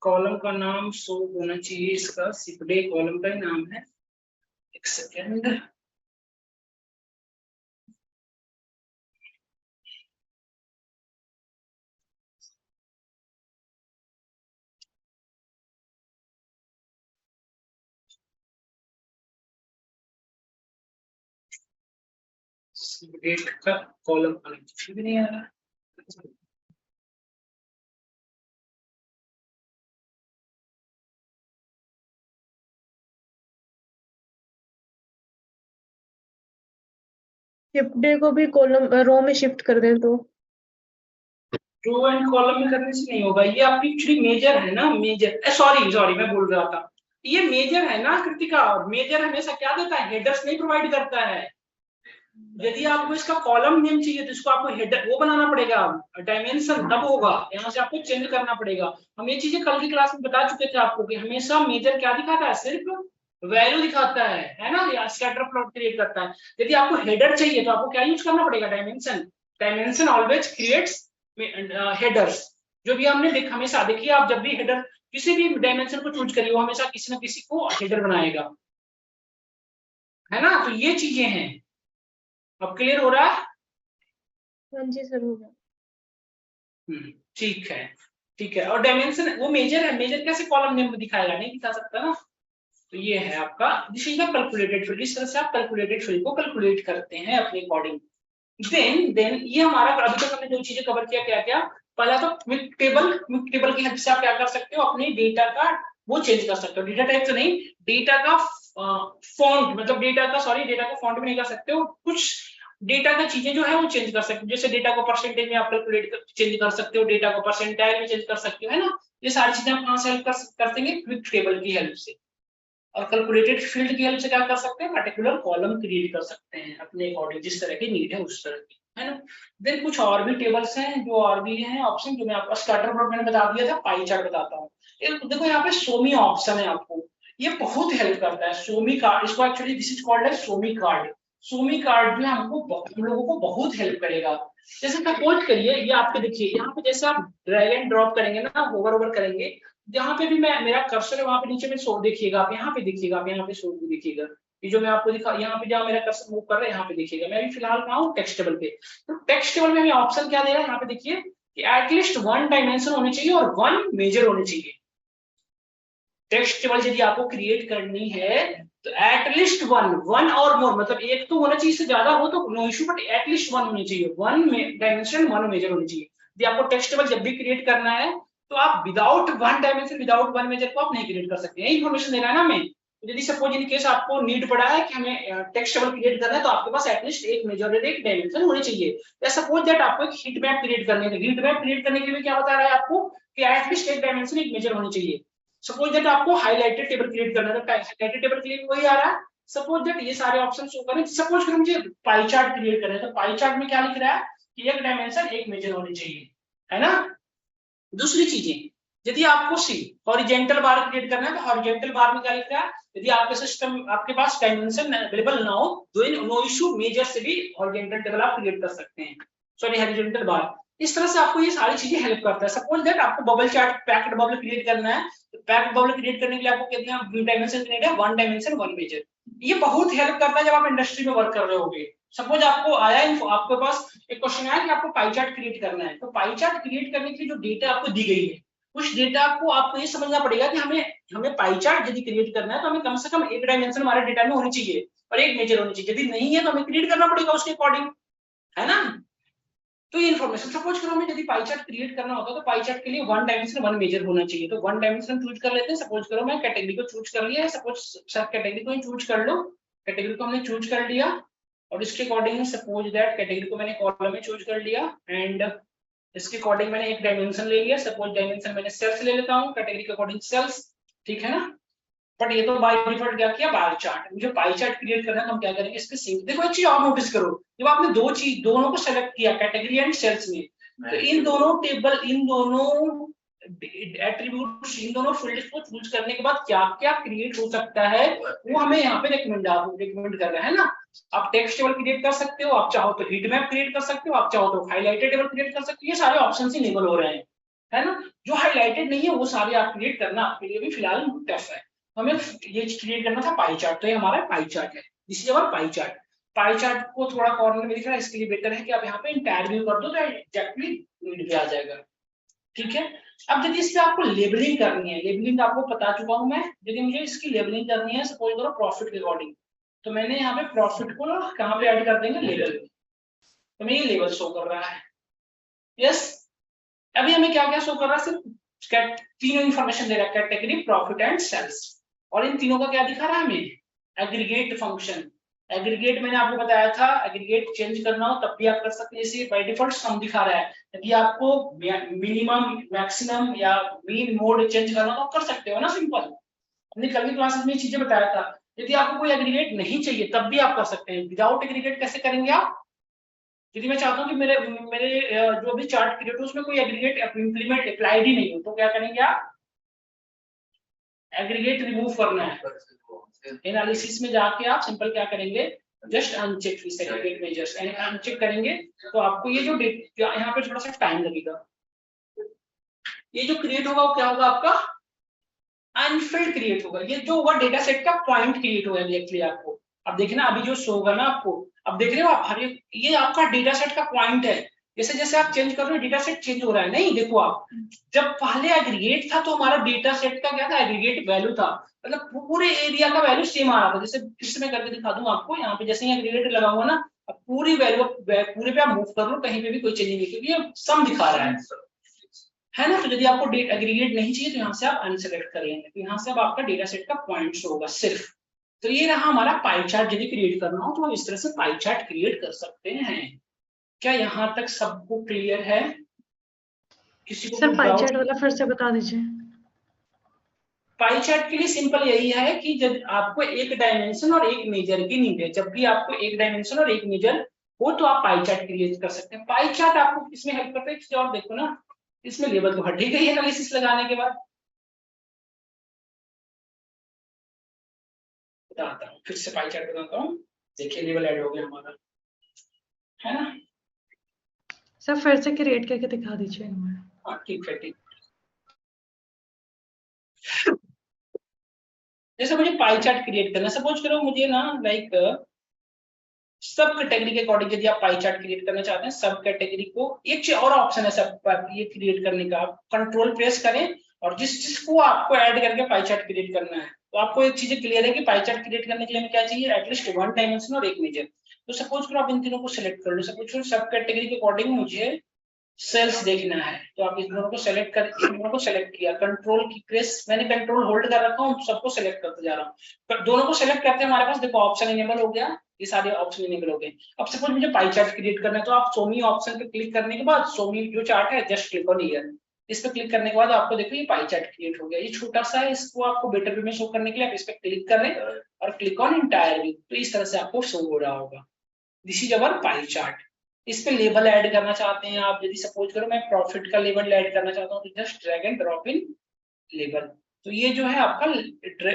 कॉलम का नाम शो होना चाहिए, इसका सिपडे कॉलम का ही नाम है, एक सेकेंड। सिपडे का कॉलम भी नहीं आ रहा। शिफ्ट डे को भी कॉलम रो में शिफ्ट कर दें तो रो एंड कॉलम में करने से नहीं होगा, ये आपकी एक्चुअली मेजर है ना, मेजर, सॉरी सॉरी मैं बोल रहा था, ये मेजर है ना कृतिका, और मेजर हमेशा क्या देता है, हेडर्स नहीं प्रोवाइड करता है। यदि आपको इसका कॉलम नेम चाहिए तो इसको आपको हेडर वो बनाना पड़ेगा, डायमेंशन तब होगा, यहाँ से आपको चेंज करना पड़ेगा। हम ये चीजें कल की क्लास में बता चुके थे आपको कि हमेशा मेजर क्या दिखाता है, सिर्फ वैल्यू दिखाता है ना, या स्कैटर प्लॉट क्रिएट करता है। यदि आपको हेडर चाहिए तो आपको क्या यूज करना पड़ेगा, dimension. Dimension always creates headers. जो भी हमने हमेशा देखिए, आप जब भी हेडर किसी भी डायमेंशन को चूज करिए वो हमेशा किसी न किसी को हेडर बनाएगा, है ना। तो ये चीजें हैं, अब क्लियर हो रहा है? हाँ जी सर हो गया। ठीक है, ठीक है। और डायमेंशन वो मेजर है, मेजर कैसे कॉलम नेम में दिखाएगा, नहीं दिखा सकता ना। तो ये है आपका, this is the calculated field. इस तरह से आप कैलकुलेटेड फील्ड को कैलकुलेट करते हैं अपने अकॉर्डिंग। देन ये हमारा अभी तक हमने जो चीजें कवर किया, क्या क्या, पहला तो क्विक टेबल की हेल्प से आप क्या कर सकते हो, अपने डेटा का वो चेंज कर सकते हो, डेटा टाइप तो नहीं, डेटा का फॉन्ट, मतलब डेटा का फॉन्ट भी नहीं कर सकते हो, कुछ डेटा का चीजें जो है वो चेंज कर सकते हो। जैसे डेटा को परसेंटेज में आप कैलकुलेट चेंज कर सकते हो, डेटा को परसेंटाइल में चेंज कर सकते हो, है ना। ये सारी चीजें आप कहाँ से हेल्प कर देंगे, क्विक टेबल की हेल्प से। और कैलकुलेटेड फील्ड की हेल्प से क्या कर सकते हैं, पर्टिकुलर कॉलम क्रिएट कर सकते हैं अपने अकॉर्डिंग, जिस तरह की नीड है उस तरह की, है ना। देन कुछ और भी टेबल्स हैं, जो और भी हैं ऑप्शन, जो मैं आपको स्कैटर प्लॉट मैंने बता दिया था, पाई चार्ट बताता हूँ। देखो यहाँ पे सोमी ऑप्शन है, आपको ये बहुत हेल्प करता है। सोमी कार्ड, इसको एक्चुअली दिस इज कॉल्ड है सोमी कार्ड। सोमी कार्ड जो है हम लोगों को बहुत हेल्प करेगा। जैसे सपोज करिए, ये आपके देखिए यहाँ पे जैसे आप ड्रैग एंड ड्रॉप करेंगे ना, होवर ओवर करेंगे, जहाँ पे भी मैं मेरा कर्सर है वहां पे नीचे में शो देखिएगा, आप यहाँ पे देखिएगा, आप यहाँ पे शो भी देखिएगा, ये जो मैं आपको दिखा, यहाँ पे जहाँ मेरा कर्सर मूव कर रहा है यहाँ पे देखिएगा। मैं अभी फिलहाल कहाँ हूँ, टेक्स्ट टेबल पे। तो टेक्स्ट टेबल में हमें ऑप्शन क्या दे रहा है, यहाँ पे देखिए कि एटलीस्ट 1 डायमेंशन होने चाहिए और 1 मेजर होने चाहिए। टेक्स्ट टेबल यदि आपको क्रिएट करनी है तो एटलीस्ट 1 और मोर, मतलब एक तो होना चाहिए, इससे ज्यादा हो तो नो इशू, बट एटलीस्ट 1 होनी चाहिए, 1 डायमेंशन 1 मेजर होनी चाहिए। यदि आपको टेक्स्ट टेबल जब भी क्रिएट करना है तो आप विदाउट 1 डायमेंशन, विदाउट 1 मेजर को आप नहीं क्रिएट कर सकते हैं। इन्फॉर्मेशन दे रहा है ना हमें। यदि सपोज इन केस आपको नीड पड़ा है कि हमें टेक्स्ट टेबल क्रिएट करना है, तो आपके पास एटलीस्ट एक मेजर और एक डायमेंशन होने चाहिए। या सपोज दैट आपको एक हीट मैप क्रिएट करने है, हीट मैप क्रिएट करने के लिए क्या बता रहा है आपको कि एटलीस्ट एक डायमेंशन एक मेजर होनी चाहिए। सपोज दैट आपको हाइलाइटेड टेबल क्रिएट करना है, तो हाइलाइटेड टेबल के लिए वही आ रहा है। सपोज दैट ये सारे ऑप्शन शो करें, सपोज करें मुझे पाई चार्ट क्रिएट करना है, तो पाई चार्ट में क्या लिख रहा है कि एक डायमेंशन एक मेजर होनी चाहिए, है ना। दूसरी चीजें, यदि आपको हॉरिजॉन्टल बार क्रिएट करना है तो हॉरिजॉन्टल बार में क्या लिख रहा है, यदि आपके सिस्टम आपके पास डायमेंशन अवेलेबल ना हो तो नो इशू, मेजर से भी हॉरिजॉन्टल टेबल आप क्रिएट कर सकते हैं, सॉरी हॉरिजॉन्टल बार। इस तरह से आपको ये सारी चीजें हेल्प करता है। सपोज दैट आपको bubble chart, packed bubble create करना है, तो पैक्ड बबल क्रिएट करने के लिए आपको कितना डायमेंशन क्रिएट है, 1 डायमेंशन 1 मेजर। ये बहुत हेल्प करता है जब आप इंडस्ट्री में वर्क कर रहे होगे। सपोज आपको आया, आपके पास एक क्वेश्चन आया कि आपको पाई चार्ट क्रिएट करना है, तो पाई चार्ट क्रिएट करने के लिए जो डेटा आपको दी गई है, उस डेटा को आपको ये समझना पड़ेगा कि हमें पाई चार्ट यदि क्रिएट करना है तो हमें कम से कम एक डायमेंशन हमारे डेटा में होनी चाहिए और एक मेजर होनी चाहिए। यदि नहीं है तो हमें क्रिएट करना पड़ेगा उसके अकॉर्डिंग, है ना। तो ये इन्फॉर्मेशन, सपोज करो हमें यदि पाई चार्ट क्रिएट करना होता है तो पाई चार्ट के लिए 1 डायमेंशन 1 मेजर होना चाहिए, तो 1 डायमेंशन चूज कर लेते हैं। सपोज करो मैं कैटेगरी को चूज कर लिया है, सपोज सब कैटेगरी को ही चूज कर लो, कैटेगरी को हमने चूज कर लिया और इसके अकॉर्डिंग सपोज दैट कैटेगरी को मैंने कॉलम में चूज कर लिया एंड इसके अकॉर्डिंग मैंने एक डायमेंशन ले लिया, सपोज डायमेंशन मैंने सेल्स ले लेता हूँ, कैटेगरी के अकॉर्डिंग सेल्स, ठीक है ना। बट ये तो बाय डिफॉल्ट क्या किया, बार चार्ट। मुझे पाई चार्ट क्रिएट करना है तो हम क्या करेंगे, इसके सिंक। देखो एक चीज और नोटिस करो, जब आपने दोनों को सेलेक्ट किया कैटेगरी एंड सेल्स में, तो इन दोनों टेबल, इन दोनों एट्रीब्यूट्स, इन दोनों फील्ड्स को चूज करने के बाद क्या क्या क्रिएट हो सकता है वो हमें यहाँ पे रिकमेंड कर रहा है ना। आप टेक्स्ट टेबल क्रिएट कर सकते हो, आप चाहो तो हीट मैप क्रिएट कर सकते हो, आप चाहो तो हाइलाइटेड टेबल क्रिएट कर सकते हो, ये सारे ऑप्शन ही इनेबल हो रहे हैं, है ना। जो हाइलाइटेड नहीं है वो सारे आप क्रिएट करना आपके लिए भी फिलहाल टफ है। हमें ये क्रिएट करना था पाई चार्ट, तो ये हमारा पाई चार्ट है, this is our pie chart. Pie chart को थोड़ा कॉर्नर में दिख रहा है, इसके लिए बेटर है कि आप यहाँ पे इंटायर व्यू कर दो तो एग्जैक्टली नीड पे आ जाएगा, ठीक है। अब यदि इससे आपको लेबलिंग करनी है, लेबलिंग आपको बता चुका हूं मैं, यदि मुझे इसकी लेबलिंग करनी है सपोज करो प्रॉफिट के अकॉर्डिंग, तो मैंने यहाँ पे प्रॉफिट को कहाँ पे ऐड कर देंगे, लेबल में। तो मैं ये लेबल शो कर रहा है, यस। अभी हमें क्या क्या शो कर रहा है, सिर्फ तीनों इंफॉर्मेशन दे रहा है, कैटेगरी, प्रॉफिट एंड सेल्स, और इन तीनों का क्या दिखा रहा है हमें, एग्रीगेट फंक्शन। एग्रीगेट मैंने आपको बताया था, एग्रीगेट चेंज करना हो तब भी आप कर सकते हैं। जैसे बाय डिफॉल्ट सम दिखा रहा है, यदि आपको मिनिमम मैक्सिमम या मीन मोड चेंज करना हो तो आप कर सकते हो ना, सिंपल। हमने कल की क्लासेस में ये चीजें बताया था। यदि आपको कोई एग्रीगेट नहीं चाहिए तब भी आप कर सकते हैं। विदाउट एग्रीगेट कैसे करेंगे आप? यदि मैं चाहता हूँ कि मेरे मेरे जो भी चार्ट क्रिएट हो उसमें कोई एग्रीगेट इम्प्लीमेंट अप्लाइड ही नहीं हो, तो क्या करेंगे आप? एग्रीगेट रिमूव करना है। एनालिसिस में जाके आप सिंपल क्या करेंगे, just uncheck this aggregate measures, यानी अनचेक करेंगे तो आपको ये जो यहाँ पे थोड़ा सा टाइम लगेगा। ये जो क्रिएट होगा वो क्या होगा आपका? अनफिल्ड क्रिएट होगा। ये जो होगा डेटा सेट का पॉइंट क्रिएट होगा एक्चुअली आपको। अब देखिए ना, अभी जो शो होगा ना आपको, अब देख रहे हो आप, हर ये आपका डेटा सेट का पॉइंट है। जैसे जैसे आप चेंज कर रहे हो डेटा सेट चेंज हो रहा है। नहीं देखो आप, जब पहले एग्रीगेट था तो हमारा डेटा सेट का क्या था? एग्रीगेट वैल्यू था, मतलब पूरे एरिया का वैल्यू सेम आ रहा था। जैसे इसमें करके दिखा दूं आपको, यहाँ पे जैसे एग्रीगेट लगा हुआ ना, अब पूरी वैल्यू पूरे पे आप मूव कर लो, कहीं पे भी कोई चेंज नहीं, क्योंकि ये सम दिखा रहा है ना। तो यदि आपको एग्रीगेट नहीं चाहिए तो यहाँ से आप अनसेलेक्ट कर लेंगे, तो यहाँ से अब आपका डेटा सेट का पॉइंट शो होगा सिर्फ। तो ये रहा हमारा पाई चार्ट। यदि क्रिएट करना हो तो हम इस तरह से पाई चार्ट क्रिएट कर सकते हैं। क्या यहाँ तक सबको क्लियर है? किसी को सर पाई चार्ट वाला फिर से बता दीजिए। पाई चार्ट के लिए सिंपल यही है कि जब आपको एक डायमेंशन और एक मेजर की नीड है, जब भी आपको एक डायमेंशन और एक मेजर हो तो आप पाई चार्ट क्रिएट कर सकते हैं। पाई चार्ट आपको किसमें हेल्प करता है? और देखो ना, इसमें लेबल तो हट ही गई एनालिसिस लगाने के बाद। बताता हूँ, फिर से पाई चार्ट बनाता हूँ। देखिए लेबल ऐड हो गया हमारा, है ना। सर फिर से क्रिएट करके दिखा दीजिए हमें। हाँ ठीक है, ठीक। जैसे मुझे पाई चार्ट क्रिएट करना, सपोज करो मुझे ना लाइक सब कैटेगरी के अकॉर्डिंग यदि आप पाई चार्ट क्रिएट करना चाहते हैं, सब कैटेगरी को एक और ऑप्शन है सब ये क्रिएट करने का, आप कंट्रोल प्रेस करें और जिसको आपको ऐड करके पाई चार्ट क्रिएट करना है, तो आपको एक चीज क्लियर है कि पाई चार्ट क्रिएट करने के लिए हमें क्या चाहिए? एटलीस्ट वन डायमेंशन और एक मेजर। तो सपोज करो आप इन तीनों को सिलेक्ट कर लो। सपोज करो सब कैटेगरी के अकॉर्डिंग मुझे सेल्स देखना है, तो आप इन दोनों को सेलेक्ट कर, इन दोनों को सेलेक्ट किया, कंट्रोल की प्रेस, मैंने कंट्रोल होल्ड कर रखा हूँ, सबको सेलेक्ट करते जा रहा हूँ। पर दोनों को सेलेक्ट करते हैं हमारे पास देखो ऑप्शन इनेबल हो गया, ये सारे ऑप्शन इनेबल हो गए। अब सपोज मुझे पाई चार्ट क्रिएट करना है, तो आप सोमी ऑप्शन पे क्लिक करने के बाद सोमी जो चार्ट है जस्ट क्लिक ऑन हियर, इस पे क्लिक करने के बाद आपको देखो ये पाई चार्ट क्रिएट हो गया। ये छोटा सा है, इसको आपको बेटर व्यू में शो करने के लिए आप इस पे क्लिक करें और क्लिक ऑन एंटायर व्यू, तो इस तरह से आपको शो हो रहा होगा। This is our pie chart. इस पे लेबल ऐड करना चाहते हैं आप, यदि सपोज करो मैं प्रॉफिट का लेबल ऐड करना चाहता हूँ तो just drag and drop in label. तो ये जो है आपका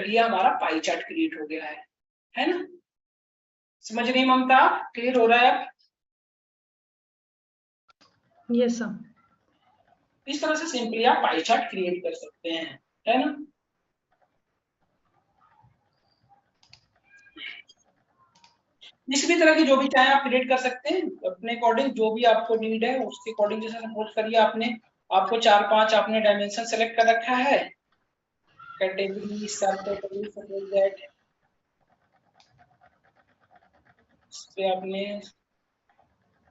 ये हमारा पाई चार्ट क्रिएट हो गया है ना। समझ रही ममता? क्लियर हो रहा है अब? Yes sir. इस तरह से सिंपली आप पाई चार्ट क्रिएट कर सकते हैं, है ना। किसी भी तरह की जो भी चाहे आप क्रिएट कर सकते हैं अपने अकॉर्डिंग, जो भी आपको नीड है उसके अकॉर्डिंग। जैसे सपोज करिए आपको 4-5 आपने डायमेंशन सेलेक्ट कर रखा है, कैटेगरी, सब कैटेगरी, सपोज दैट इस पे आपने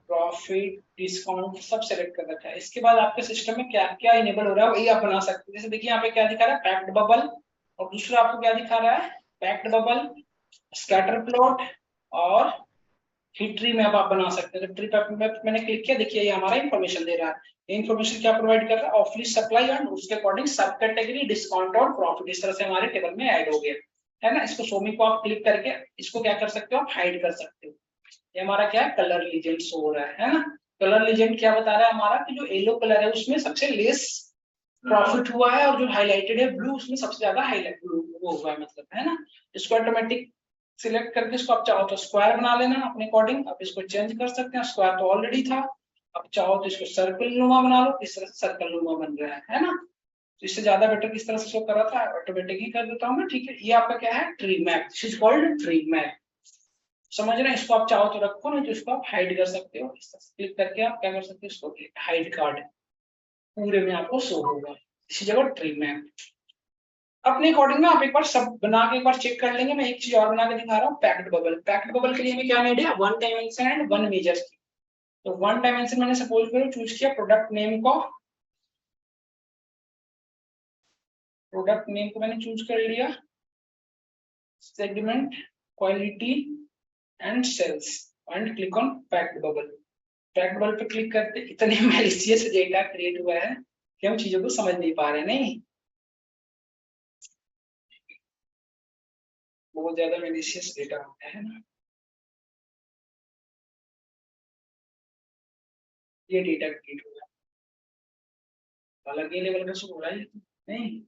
प्रॉफिट, डिस्काउंट सब सेलेक्ट कर रखा है। इसके बाद आपके सिस्टम में क्या क्या इनेबल हो रहा है वही आप बना सकते हैं। जैसे देखिए यहाँ पे क्या दिखा रहा है? पैक्ड बबल, और दूसरा आपको क्या दिखा रहा है? पैक्ड बबल, स्कैटर प्लॉट और हिट ट्री मैप आप बना सकते हैं। तो ट्री मैप मैंने क्लिक किया, देखिए ये हमारा इंफॉर्मेशन दे रहा है। ये इंफॉर्मेशन क्या प्रोवाइड कर रहा है? ऑफ लिस्ट सप्लाई एंड उसके अकॉर्डिंग सब कैटेगरी, डिस्काउंट और प्रॉफिट इस तरह से हमारे टेबल में ऐड हो गया, है ना। इसको सोमी को आप क्लिक करके इसको क्या कर सकते हो? आप हाइड कर सकते हो। ये हमारा क्या है? कलर लीजेंड शो हो रहा है ना। कलर लीजेंड क्या बता रहा है हमारा कि जो येलो कलर है उसमें सबसे लेस प्रॉफिट हुआ है, और जो हाईलाइटेड है ब्लू उसमें सबसे ज्यादा हाईलाइट ब्लू वो हुआ है, मतलब, है ना। इसको ऑटोमेटिक सिलेक्ट करके इसको आप चाहो तो स्क्वायर बना लेना अपने अकॉर्डिंग, आप इसको चेंज कर सकते हैं। स्क्वायर तो ऑलरेडी था, अब चाहो तो इसको सर्कल नुमा बना लो, इस तरह से सर्कल नुमा बन रहा है ना। तो इससे ज्यादा बेटर किस तरह से शो कर रहा था, ऑटोमेटिक ही कर देता हूँ मैं, ठीक है। ये आपका क्या है? Tree map, this is called tree map. समझ रहे हैं? इसको आप चाहो तो रखो, नहीं तो इसको आप हाइड कर सकते हो। इस तरह से क्लिक करके आप क्या कर सकते हो? इसको हाइड कार्ड पूरे में आपको शो होगा। इसी जगह ट्री मैप अपने अकॉर्डिंग में आप एक बार सब बना के एक बार चेक कर लेंगे। मैं एक चीज और बना के दिखा रहा हूँ, पैक्ड बबल। पैक्ड बबल के लिए हमें क्या नीड है? One dimension and one measure की। तो वन डायमेंशन मैंने सपोज करो चूज किया, प्रोडक्ट नेम को मैंने चूज कर लिया, segment, quality, and sales and click on packed bubble. Packed bubble पे क्लिक करते इतने मैलिशियस डेटा क्रिएट हुआ है कि हम चीजों को समझ नहीं पा रहे। नहीं, बहुत ज्यादा मैलिशियस डेटा होता है ना। ये डेटा क्रिएट हो गया, अलग ही लेवल का शुरू हो रहा है नहीं।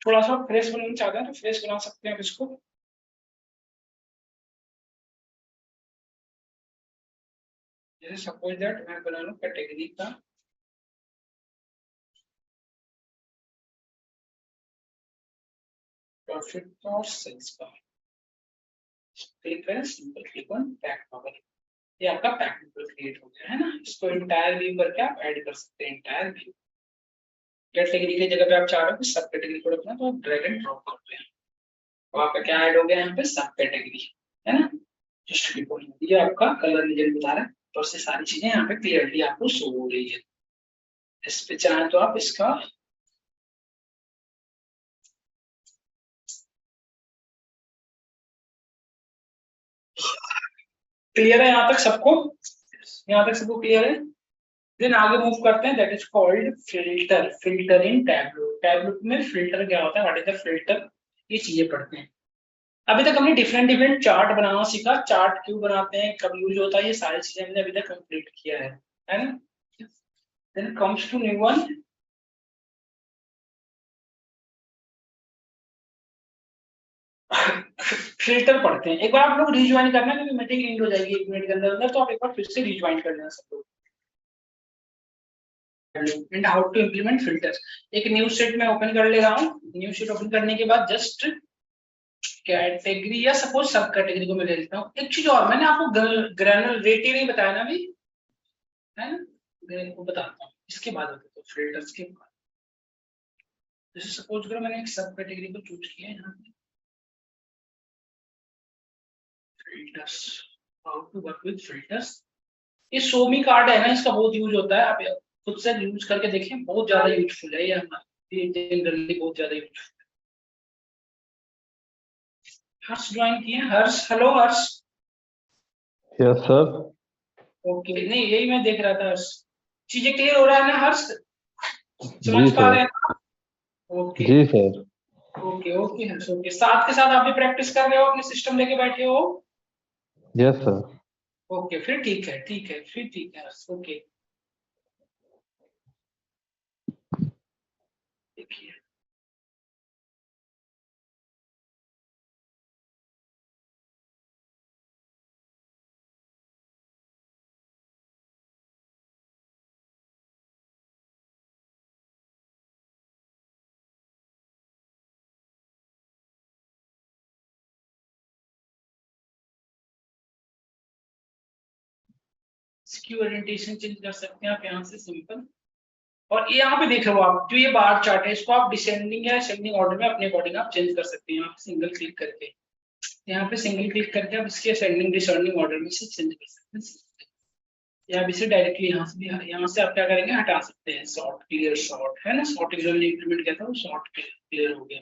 थोड़ा सा फ्रेश बनाना चाहते हैं तो फ्रेश बना सकते हैं आप इसको। जैसे सपोज दैट मैं बना लूं कैटेगरी का प्रॉफिट और सेल्स का, क्लिक करें, simple click on pack bubble. ये आपका पैक बबल क्रिएट हो गया है ना। इसको इंटायर व्यू करके आप ऐड कर सकते हैं। इंटायर व्यू कैटेगरी की जगह पे आप चाह रहे हो कि सब कैटेगरी को रखना, तो आप ड्रैग एंड ड्रॉप करते हैं तो आपका क्या ऐड हो गया यहाँ पे, सब कैटेगरी, है ना। जस्ट ये आपका कलर रीजन बता रहा है, तो उससे सारी चीजें यहाँ पे क्लियरली आपको शो हो रही है। इस पे चाहे तो आप इसका क्लियर है यहाँ तक सबको, यहाँ तक सबको क्लियर है। देन आगे मूव करते हैं, that is called filter. Filter in Tableau. Tableau में फिल्टर क्या होता है, व्हाट इज द फिल्टर, ये चीजें पढ़ते हैं। अभी तक हमने डिफरेंट डिफरेंट चार्ट बनाना सीखा, चार्ट क्यों बनाते हैं, कब यूज होता है, ये सारी चीजें हमने अभी तक कंप्लीट किया है ना। Then comes to new one, filter पढ़ते हैं। एक बार आप लोग रिज्वाइन करना, क्योंकि मीटिंग एंड हो जाएगी 1 मिनट के अंदर अंदर, तो आप एक बार फिर से रिज्वाइन कर लेना सब लोग। And how to implement filters. एक न्यू शीट में ओपन कर ले रहा हूँ। न्यू शीट ओपन करने के बाद जस्ट कैटेगरी या सपोज सब कैटेगरी को मैं ले लेता हूँ। एक चीज और, मैंने आपको ग्रैनुलरिटी नहीं बताया ना अभी, है ना, मैं आपको बताता हूँ इसके बाद होता है, तो फिल्टर्स के बाद। जैसे सपोज करो मैंने एक सब कैटेगरी को चूज किया है यहाँ पे, filters, how to work with filters. ये सोमी कार्ड है ना, इसका बहुत यूज होता है, आप खुद से यूज करके देखें, बहुत ज्यादा यूजफुल है ये हमारे, जनरली बहुत ज्यादा यूजफुल है। हर्ष ज्वाइन किए, Harsh, hello Harsh. Yes sir. Okay, नहीं यही मैं देख रहा था हर्ष, चीजें क्लियर हो रहा है ना हर्ष, जी समझ पा सर। रहे हैं? ओके जी सर। ओके ओके हर्ष, ओके। साथ के साथ आप भी प्रैक्टिस कर रहे हो, अपने सिस्टम लेके बैठे हो? Yes sir. ओके, फिर ठीक है, ठीक है, फिर ठीक है हर्ष, ओके। देखिए इसकी ओरिएंटेशन चेंज कर सकते हैं आप यहाँ से, सिंपल। और ये यहाँ पे देख रहे हो आप, जो ये बार चार्ट है, इसको आप डिसेंडिंग या असेंडिंग ऑर्डर में अपने अकॉर्डिंग आप चेंज कर सकते हैं, यहाँ पे सिंगल क्लिक करके। यहाँ पे सिंगल क्लिक करके आप इसके असेंडिंग डिसेंडिंग ऑर्डर में से चेंज कर सकते हैं, या आप इसे डायरेक्टली यहाँ से भी, यहाँ से आप क्या करेंगे, हटा सकते हैं। शॉर्ट क्लियर शॉर्ट, है ना, शॉर्ट इंप्लीमेंट किया था, वो शॉर्ट क्लियर हो गया।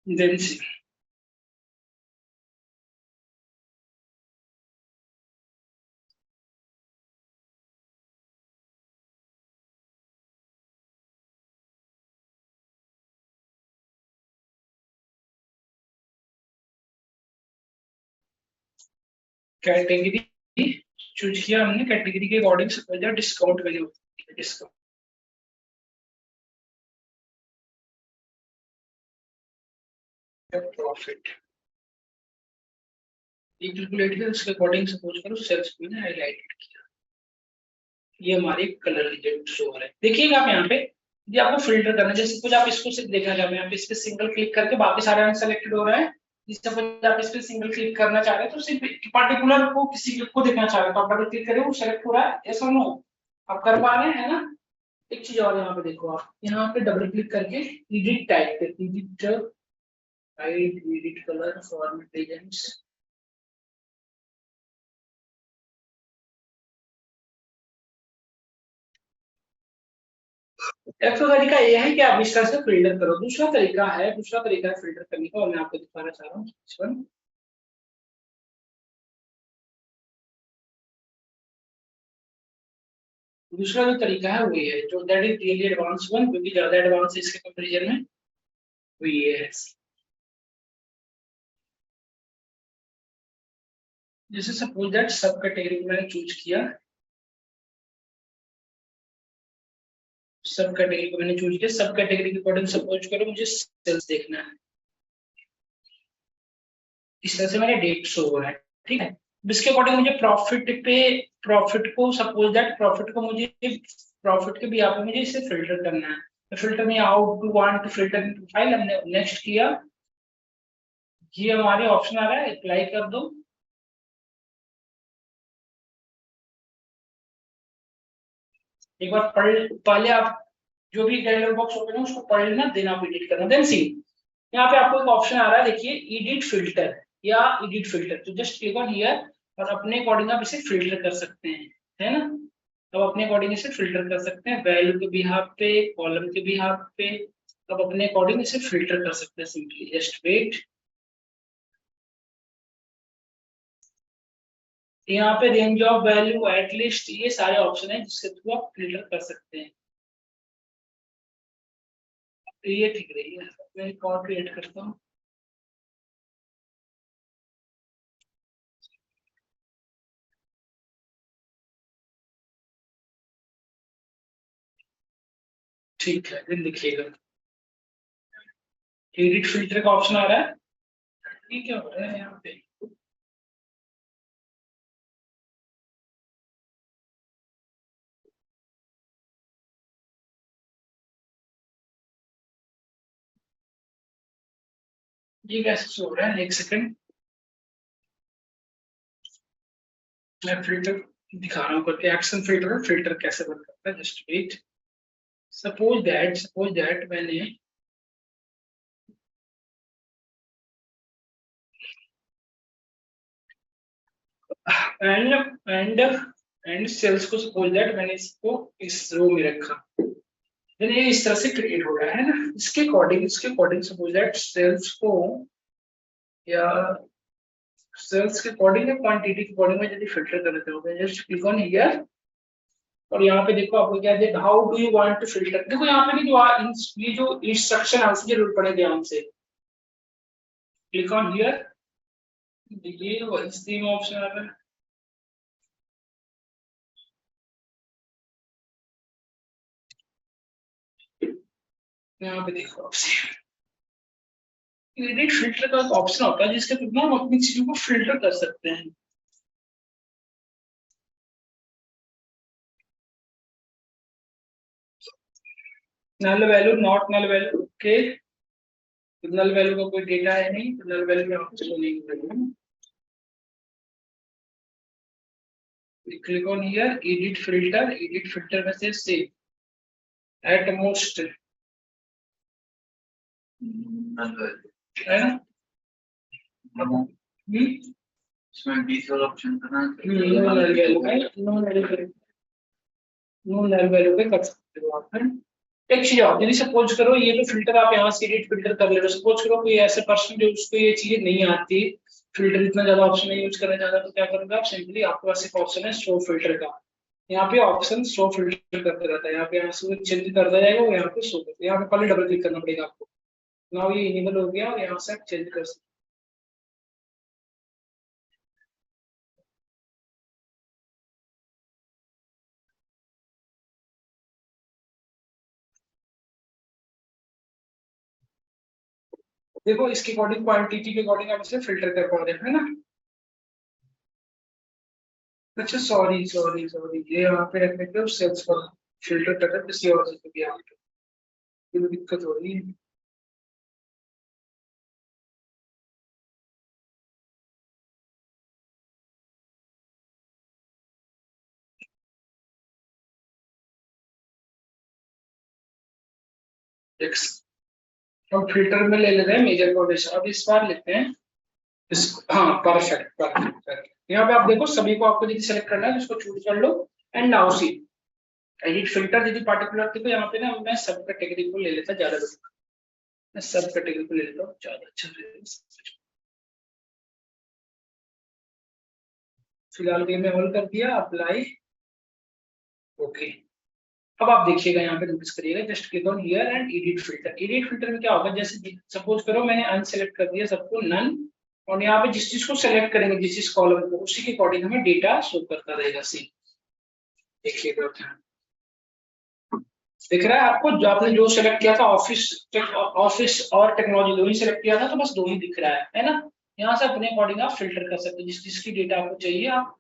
देन सी कैटेगरी चूज किया हमने, कैटेगरी के अकॉर्डिंग से डिस्काउंट वैल्यू, डिस्काउंट प्रॉफिट ये कैलकुलेट किया, उसके अकॉर्डिंग सपोज करो सेल्स को मैंने हाईलाइटेड किया, ये हमारे कलर रिजल्ट शो हो रहा है। देखिएगा आप यहाँ पे, यदि आपको फिल्टर करना है, जैसे कुछ आप इसको सिर्फ देखना चाहते हैं, यहाँ पे इस पे सिंगल क्लिक करके बाकी सारे अनसेलेक्टेड हो रहा है। सपोज आप इस पे सिंगल क्लिक करना चाह रहे हैं, तो सिर्फ पर्टिकुलर को किसी को देखना चाह रहे हैं, तो आप डबल क्लिक करें, वो सेलेक्ट हो रहा है, ऐसा नो आप कर पा रहे हैं ना। एक चीज और यहाँ पे देखो, आप यहाँ पे डबल क्लिक करके एडिट टाइप करके, एडिट कलर फॉर्मेट रीजन्स, एक तो तरीका ये है कि आप इस तरह से फिल्टर करो, दूसरा तरीका है फिल्टर करने का, और मैं आपको दिखाना चाह रहा हूँ। दूसरा जो तरीका है वो ये है, जो that is really advance one, क्योंकि ज्यादा एडवांस है इसके कंपैरिजन में, वो ये है। जैसे सपोज दैट सब कैटेगरी मैंने चूज किया, सब कैटेगरी को मैंने चूज किया, सब कैटेगरी के अकॉर्डिंग सपोज करो मुझे सेल्स देखना है, इस तरह से मेरा डेट शो हो रहा है, ठीक है। इसके अकॉर्डिंग मुझे प्रॉफिट को सपोज दैट प्रॉफिट के भी यहाँ पे मुझे इसे फिल्टर करना है, तो फिल्टर में out to want to filter in profile, हमने नेक्स्ट किया, ये हमारे ऑप्शन आ रहा है, अप्लाई कर दो। एक बार पहले आप जो भी डायलॉग बॉक्स ओपन है उसको पढ़ लेना, देन आप एडिट करना, देन सी। यहाँ पे आपको एक ऑप्शन आ रहा है, देखिए एडिट फिल्टर या एडिट फिल्टर, तो जस्ट क्लिक ऑन हियर और अपने अकॉर्डिंग आप इसे फिल्टर कर सकते हैं, है ना। अब अपने अकॉर्डिंग इसे फिल्टर कर सकते हैं, वैल्यू के बिहाफ पे, कॉलम के बिहाफ पे, अब अपने अकॉर्डिंग इसे फिल्टर कर सकते हैं, सिंपली जस्ट वेट। यहाँ पे रेंज ऑफ वैल्यू, एटलीस्ट, ये सारे ऑप्शन है जिसके थ्रू आप फिल्टर कर सकते हैं। तो ये ठीक रही है, मैं एक और क्रिएट करता हूँ। ठीक है, फिर लिखिएगा एडिट फिल्टर का ऑप्शन आ रहा है, ये क्या हो रहा है यहाँ पे, ये कैसे शो हो रहा है, एक सेकंड मैं फिल्टर दिखा रहा हूँ करके, एक्शन फिल्टर फिल्टर कैसे वर्क करता है, जस्ट वेट। सपोज दैट मैंने एंड एंड एंड सेल्स को सपोज दैट मैंने इसको इस रो में रखा, देन ये इस तरह से क्रिएट हो रहा है ना। इसके अकॉर्डिंग सपोज दैट सेल्स को या सेल्स के अकॉर्डिंग या क्वांटिटी के अकॉर्डिंग में यदि फिल्टर करना चाहोगे, जस्ट क्लिक ऑन हियर और यहाँ पे देखो आपको क्या है, how do you want to filter. देखो यहाँ पे भी ये जो इंस्ट्रक्शन है उसकी जरूरत पड़े ध्यान से, क्लिक ऑन हियर, ये वही सेम ऑप्शन आ रहा है, यहाँ पे देखो आपसे एडिट फिल्टर का ऑप्शन होता है जिसके थ्रू हम अपनी चीजों को फिल्टर कर सकते हैं। Null value, not null value, okay, null value का कोई डेटा है नहीं, तो नल वैल्यू यहाँ पे शो नहीं करेगा। Click on here edit filter में से सेव एट मोस्ट, है ना, इसमें 20 वाला ऑप्शन करना है, नो नल वैल्यू पे कर सकते हो आप, है। एक चीज और, यदि सपोज करो ये तो फिल्टर आप यहाँ से एडिट फिल्टर कर ले रहे हो, सपोज करो कोई ऐसे पर्सन जो उसको ये चीजें नहीं आती, फिल्टर इतना ज्यादा ऑप्शन नहीं यूज करना चाहता, तो क्या करोगे आप, सिंपली आपके पास एक ऑप्शन है शो फिल्टर का, यहाँ पे ऑप्शन शो फिल्टर करते रहता है, यहाँ पे यहाँ से चेंज करता जाएगा और यहाँ पे शो करता है, यहाँ पे पहले डबल क्लिक करना पड़ेगा आपको, नाउ ये इनेबल हो गया और यहाँ से आप चेंज कर सकते। देखो इसके अकॉर्डिंग, क्वांटिटी के अकॉर्डिंग आप इसे फिल्टर कर पा रहे हैं, है ना। अच्छा सॉरी ये यहाँ पे रखने के सेल्स पर फिल्टर कर किसी और से भी यहाँ पे ये दिक्कत हो रही है। हम फिल्टर में ले लेते हैं मेजर कोऑर्डिनेशन, अब इस बार लेते हैं इस, हाँ परफेक्ट। यहाँ पे आप देखो सभी को आपको यदि सेलेक्ट करना है तो इसको चूज कर लो and now see, edit filter यदि पार्टिकुलर देखो यहाँ पे ना मैं सब कैटेगरी को ले लेता ज्यादा बेटर, मैं सब कैटेगरी को ले लेता हूँ ज्यादा अच्छा रहेगा। फिलहाल ये मैं ऑल कर दिया, अप्लाई, ओके। अब आप देखिएगा यहाँ पे नोटिस करिएगा, just click on here and edit filter. Edit filter में क्या होगा, जैसे सपोज करो मैंने अनसेलेक्ट कर दिया सबको नन, और यहाँ पे जिस चीज को सेलेक्ट करेंगे जिस चीज कॉलम को, उसी के अकॉर्डिंग हमें डेटा शो करता रहेगा। सी देखिएगा दिख रहा है आपको, जो आपने जो सेलेक्ट किया था ऑफिस और टेक्नोलॉजी दो ही सेलेक्ट किया था, तो बस दो ही दिख रहा है ना। यहाँ से अपने अकॉर्डिंग आप फिल्टर कर सकते हैं, जिस चीज की डेटा आपको चाहिए आप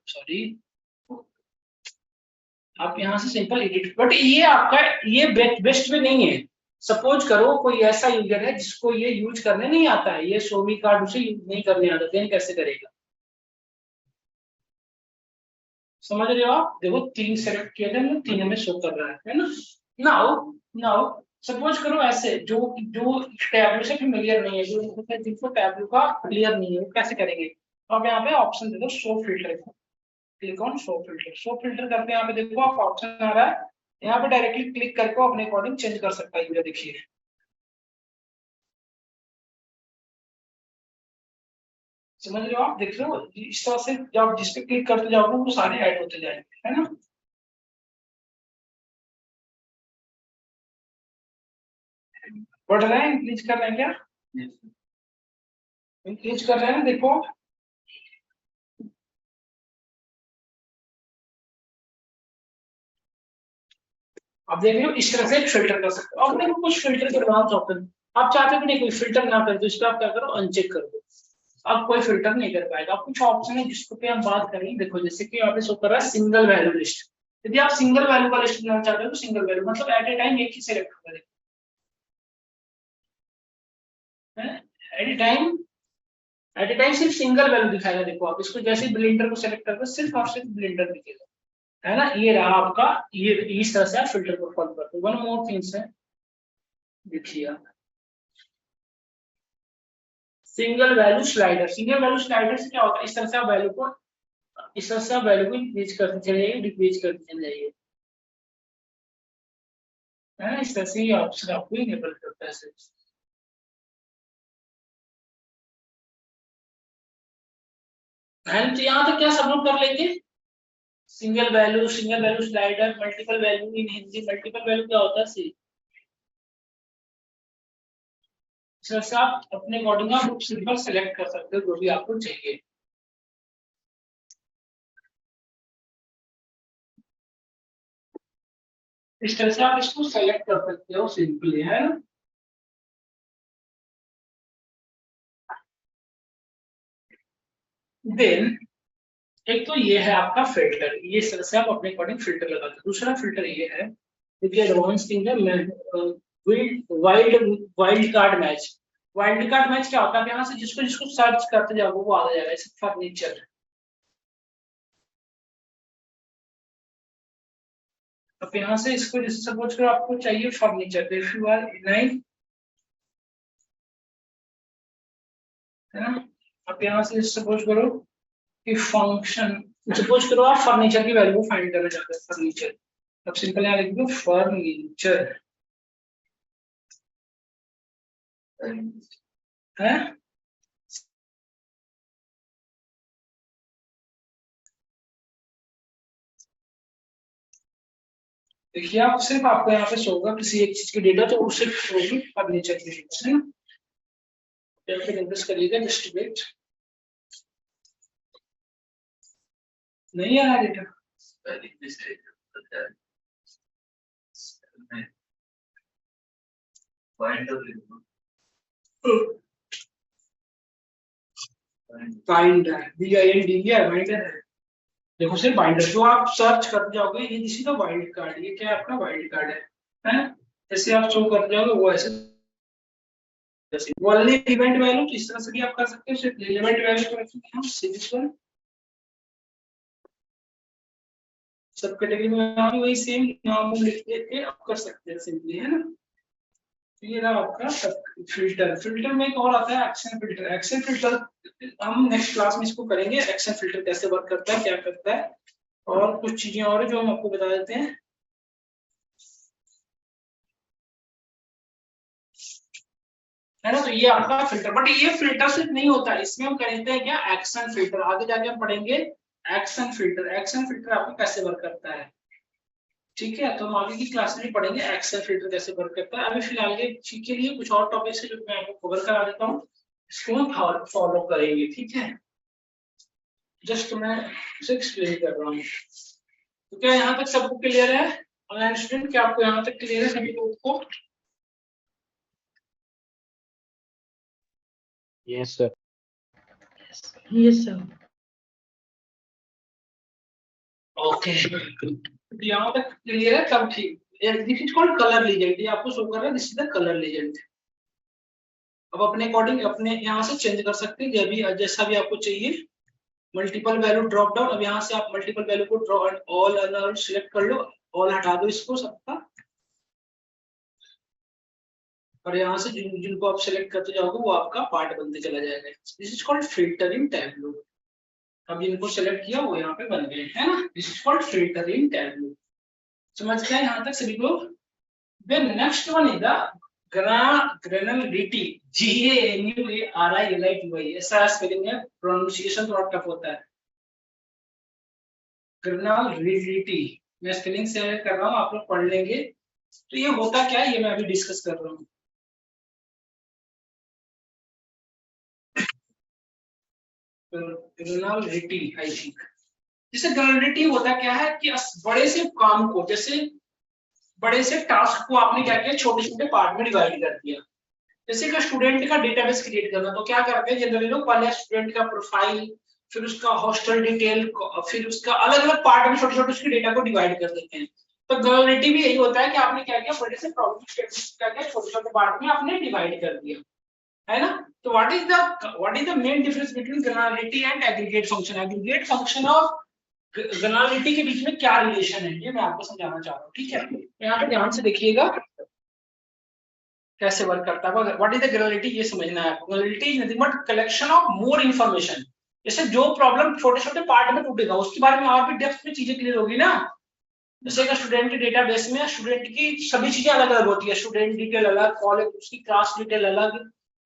आप यहाँ से सिंपल एडिट। बट ये आपका ये बेस्ट वे नहीं है। सपोज करो कोई ऐसा यूजर है जिसको ये यूज करने नहीं आता है, ये शो मी कार्ड उसे यूज नहीं करने आता, देन कैसे करेगा? समझ रहे हो आप? देखो 3 सेलेक्ट किए थे, 3 में शो कर रहा है ना। नाउ सपोज करो ऐसे जो टैबलू से फेमिलियर नहीं है, जो जिनको टैबलू का क्लियर नहीं है, वो कैसे करेंगे? तो आप यहाँ पे ऑप्शन दे दो show filter, click on show filter. Show filter करके यहाँ पे देखो आप ऑप्शन आ रहा है, यहाँ पे डायरेक्टली क्लिक करके अपने अकॉर्डिंग चेंज कर सकता है यूजर। देखिए समझ रहे हो आप? देख रहे हो इस तरह से जब जिस पे क्लिक करते जाओगे वो सारे ऐड होते जाएंगे, है ना। बढ़ रहे हैं, इंक्रीज कर रहे हैं क्या? इंक्रीज कर रहे हैं, देखो आप देख रहे हो इस तरह से फिल्टर कर सकते हो। अब देखो कुछ फिल्टर के एडवांस ऑप्शन आप चाहते हो कि नहीं कोई फिल्टर ना कर दो, इस पर आप क्या करो अनचेक कर दो, अब कोई फिल्टर नहीं कर पाएगा। अब कुछ ऑप्शन है जिसको पे हम बात करेंगे, देखो जैसे कि यहाँ पे शो कर रहा है सिंगल वैल्यू लिस्ट। यदि आप सिंगल वैल्यू का लिस्ट बनाना चाहते हो तो सिंगल वैल्यू मतलब एट ए टाइम एक ही सिलेक्ट करें, एट ए टाइम सिर्फ सिंगल वैल्यू दिखाएगा। देखो आप इसको जैसे ब्लेंडर को सेलेक्ट करते हो सिर्फ और सिर्फ ब्लेंडर दिखेगा, है ना। ये रहा आपका, ये इस तरह से आप फिल्टर को फॉलो करते हो। वन मोर थिंग्स है, देखिए आप single value slider. Single value slider से क्या होता है, इस तरह से आप वैल्यू को इंक्रीज करते चले जाइए, डिक्रीज करते चले जाइए, है ना। इस तरह से ये ऑप्शन आपको इनेबल करता है। तो यहाँ तक क्या सब लोग कर लेंगे? Single value slider, multiple value in Hindi. Multiple value क्या होता है? सी से आप अपने अकॉर्डिंग आप सिंपल सेलेक्ट कर सकते हो जो भी आपको चाहिए। इस तरह से आप इसको सेलेक्ट कर सकते हो सिंपली, है ना। देन एक तो ये है आपका फिल्टर, ये इस तरह से आप अपने अकॉर्डिंग फिल्टर लगाते हो। दूसरा फिल्टर ये है, देखिए एडवांस थिंग है, मैं wild card match. Wild card match क्या होता है, यहाँ से जिसको जिसको सर्च करते जाओगे वो आ जाएगा। जैसे फर्नीचर, अब यहाँ से इसको जैसे सपोज करो आपको चाहिए furniture, if you are nine, है ना। अब यहाँ से सपोज करो कि फंक्शन, सपोज करो आप फर्नीचर की वैल्यू को फाइंड करना चाहते हैं। फर्नीचर, अब सिंपल यहाँ लिख दो फर्नीचर, है। देखिए आप सिर्फ आपको यहाँ पे शो होगा किसी एक चीज की डेटा, तो सिर्फ होगी फर्नीचर की डेटा, है ना। करिएगा, जस्ट वेट, नहीं आ रहा डेटा। बाइंडर, बाइंडर है। देखो सिर्फ बाइंडर जो आप सर्च करते जाओगे, ये किसी का वाइल्ड कार्ड, ये क्या है आपका वाइल्ड कार्ड है। जैसे आप शो करते जाओगे वो ऐसे ओनली इवेंट वैल्यू, तो इस तरह से भी आप कर सकते हो। सिर्फ रिलेवेंट वैल्यू को रखेंगे हम सिंपल सब कैटेगरी में, आप वही सेम नाम लिख के आप कर सकते हैं सिंपली, है ना। तो ये रहा आपका फिल्टर। फिल्टर में एक और आता है एक्शन फिल्टर। एक्शन फिल्टर हम नेक्स्ट क्लास में इसको करेंगे, एक्शन फिल्टर कैसे वर्क करता है, क्या करता है, और कुछ चीजें और जो हम आपको बता देते हैं। है ना। तो ये आपका फिल्टर, बट ये फिल्टर सिर्फ नहीं होता, इसमें हम कहते हैं क्या, एक्शन फिल्टर। आगे जाके हम पढ़ेंगे एक्शन फिल्टर। एक्शन फिल्टर आपको कैसे वर्क करता है, ठीक है। तो हम आगे की क्लास में पढ़ेंगे एक्शन फिल्टर कैसे वर्क करता है। अभी फिलहाल के लिए कुछ और टॉपिक है जो मैं आपको कवर करा देता हूँ, इसको हम फॉलो करेंगे, ठीक है। जस्ट मैं उसे एक्सप्लेन कर रहा हूँ। तो क्या यहाँ तक सबको क्लियर है ऑनलाइन स्टूडेंट, क्या आपको यहाँ तक क्लियर है सभी लोगों को? Yes, sir. Yes sir. Okay, यहाँ तक क्लियर है, तब ठीक। This is called colour legend, ये आपको शो कर रहा है, this is the colour legend. अब अपने अकॉर्डिंग अपने यहाँ से चेंज कर सकते हैं, जब भी जैसा भी आपको चाहिए। मल्टीपल वैल्यू ड्रॉप डाउन, अब यहाँ से आप मल्टीपल वैल्यू को ड्रॉ ऑल अलाउड सिलेक्ट कर लो, ऑल हटा दो इसको सबका, और यहाँ से जिनको आप सिलेक्ट करते जाओगे वो आपका पार्ट बनते चला जाएगा। This is called filtering Tableau. अब जिनको सिलेक्ट किया वो यहाँ पे बन गए, है ना। This is called filtering Tableau. समझ गए यहाँ तक सभी को? Then next one is the ग्रेनुलरिटी, GRANULARITY, ऐसा स्पेलिंग है, प्रोनाउंसिएशन थोड़ा टफ होता है। ग्रेनुलरिटी मैं स्पेलिंग से कर रहा हूँ, आप लोग पढ़ लेंगे। तो ये होता क्या है, ये मैं अभी डिस्कस कर रहा हूँ। ग्रेनुलरिटी आई थिंक, जैसे ग्रेनुलरिटी होता क्या है कि बड़े से काम को, जैसे बड़े से टास्क को आपने क्या किया, छोटे छोटे पार्ट में डिवाइड कर दिया। जैसे कि स्टूडेंट का डेटाबेस क्रिएट करना, तो क्या करते हैं जनरली लोग, पहले स्टूडेंट का प्रोफाइल, फिर उसका हॉस्टल डिटेल, फिर उसका अलग अलग पार्ट में छोटे छोटे उसके डेटा को डिवाइड कर देते हैं। तो ग्रेनुलरिटी भी यही होता है कि आपने क्या किया, बड़े से प्रॉब्लम स्टेटमेंट क्या किया, छोटे छोटे पार्ट में आपने डिवाइड कर दिया, है ना। तो what is the main difference between granularity and aggregate function? Aggregate function और ग्रेनुलरिटी के बीच में क्या रिलेशन है, ये मैं आपको समझाना चाह रहा हूँ, ठीक है। यहाँ पे ध्यान से देखिएगा कैसे वर्क करता है। व्हाट इज द ग्रेनुलरिटी, ये समझना है आपको। Granularity is nothing but collection of more information. जैसे जो प्रॉब्लम छोटे छोटे पार्ट में टूटेगा, उसके बारे में और भी डेप्थ में चीजें क्लियर होगी ना। जैसे कि स्टूडेंट के डेटाबेस में स्टूडेंट की सभी चीजें अलग अलग होती है, स्टूडेंट डिटेल अलग, कॉलेज उसकी क्लास डिटेल अलग,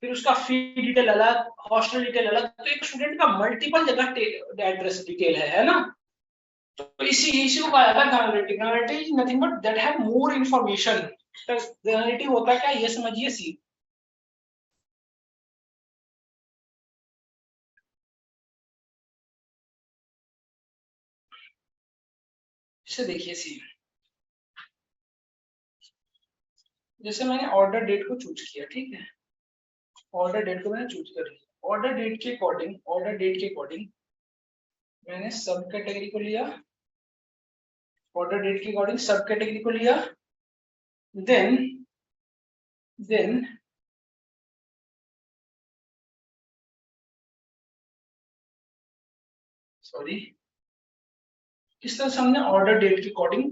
फिर उसका फी डिटेल अलग, हॉस्टल डिटेल अलग। तो एक स्टूडेंट का मल्टीपल जगह एड्रेस डिटेल है ना। तो इसी को कहा जाता है granularity. Granularity is nothing but that have more information. तो ग्रेनुलरिटी होता क्या, ये समझिए सी। इसे देखिए सी, जैसे मैंने ऑर्डर डेट को चूज किया, ठीक है। ऑर्डर डेट को मैंने चूज कर लिया, ऑर्डर डेट के अकॉर्डिंग मैंने सब कैटेगरी को लिया, ऑर्डर डेट के अकॉर्डिंग सब कैटेगरी को लिया। देन सॉरी, किस तरह से हमने ऑर्डर डेट के अकॉर्डिंग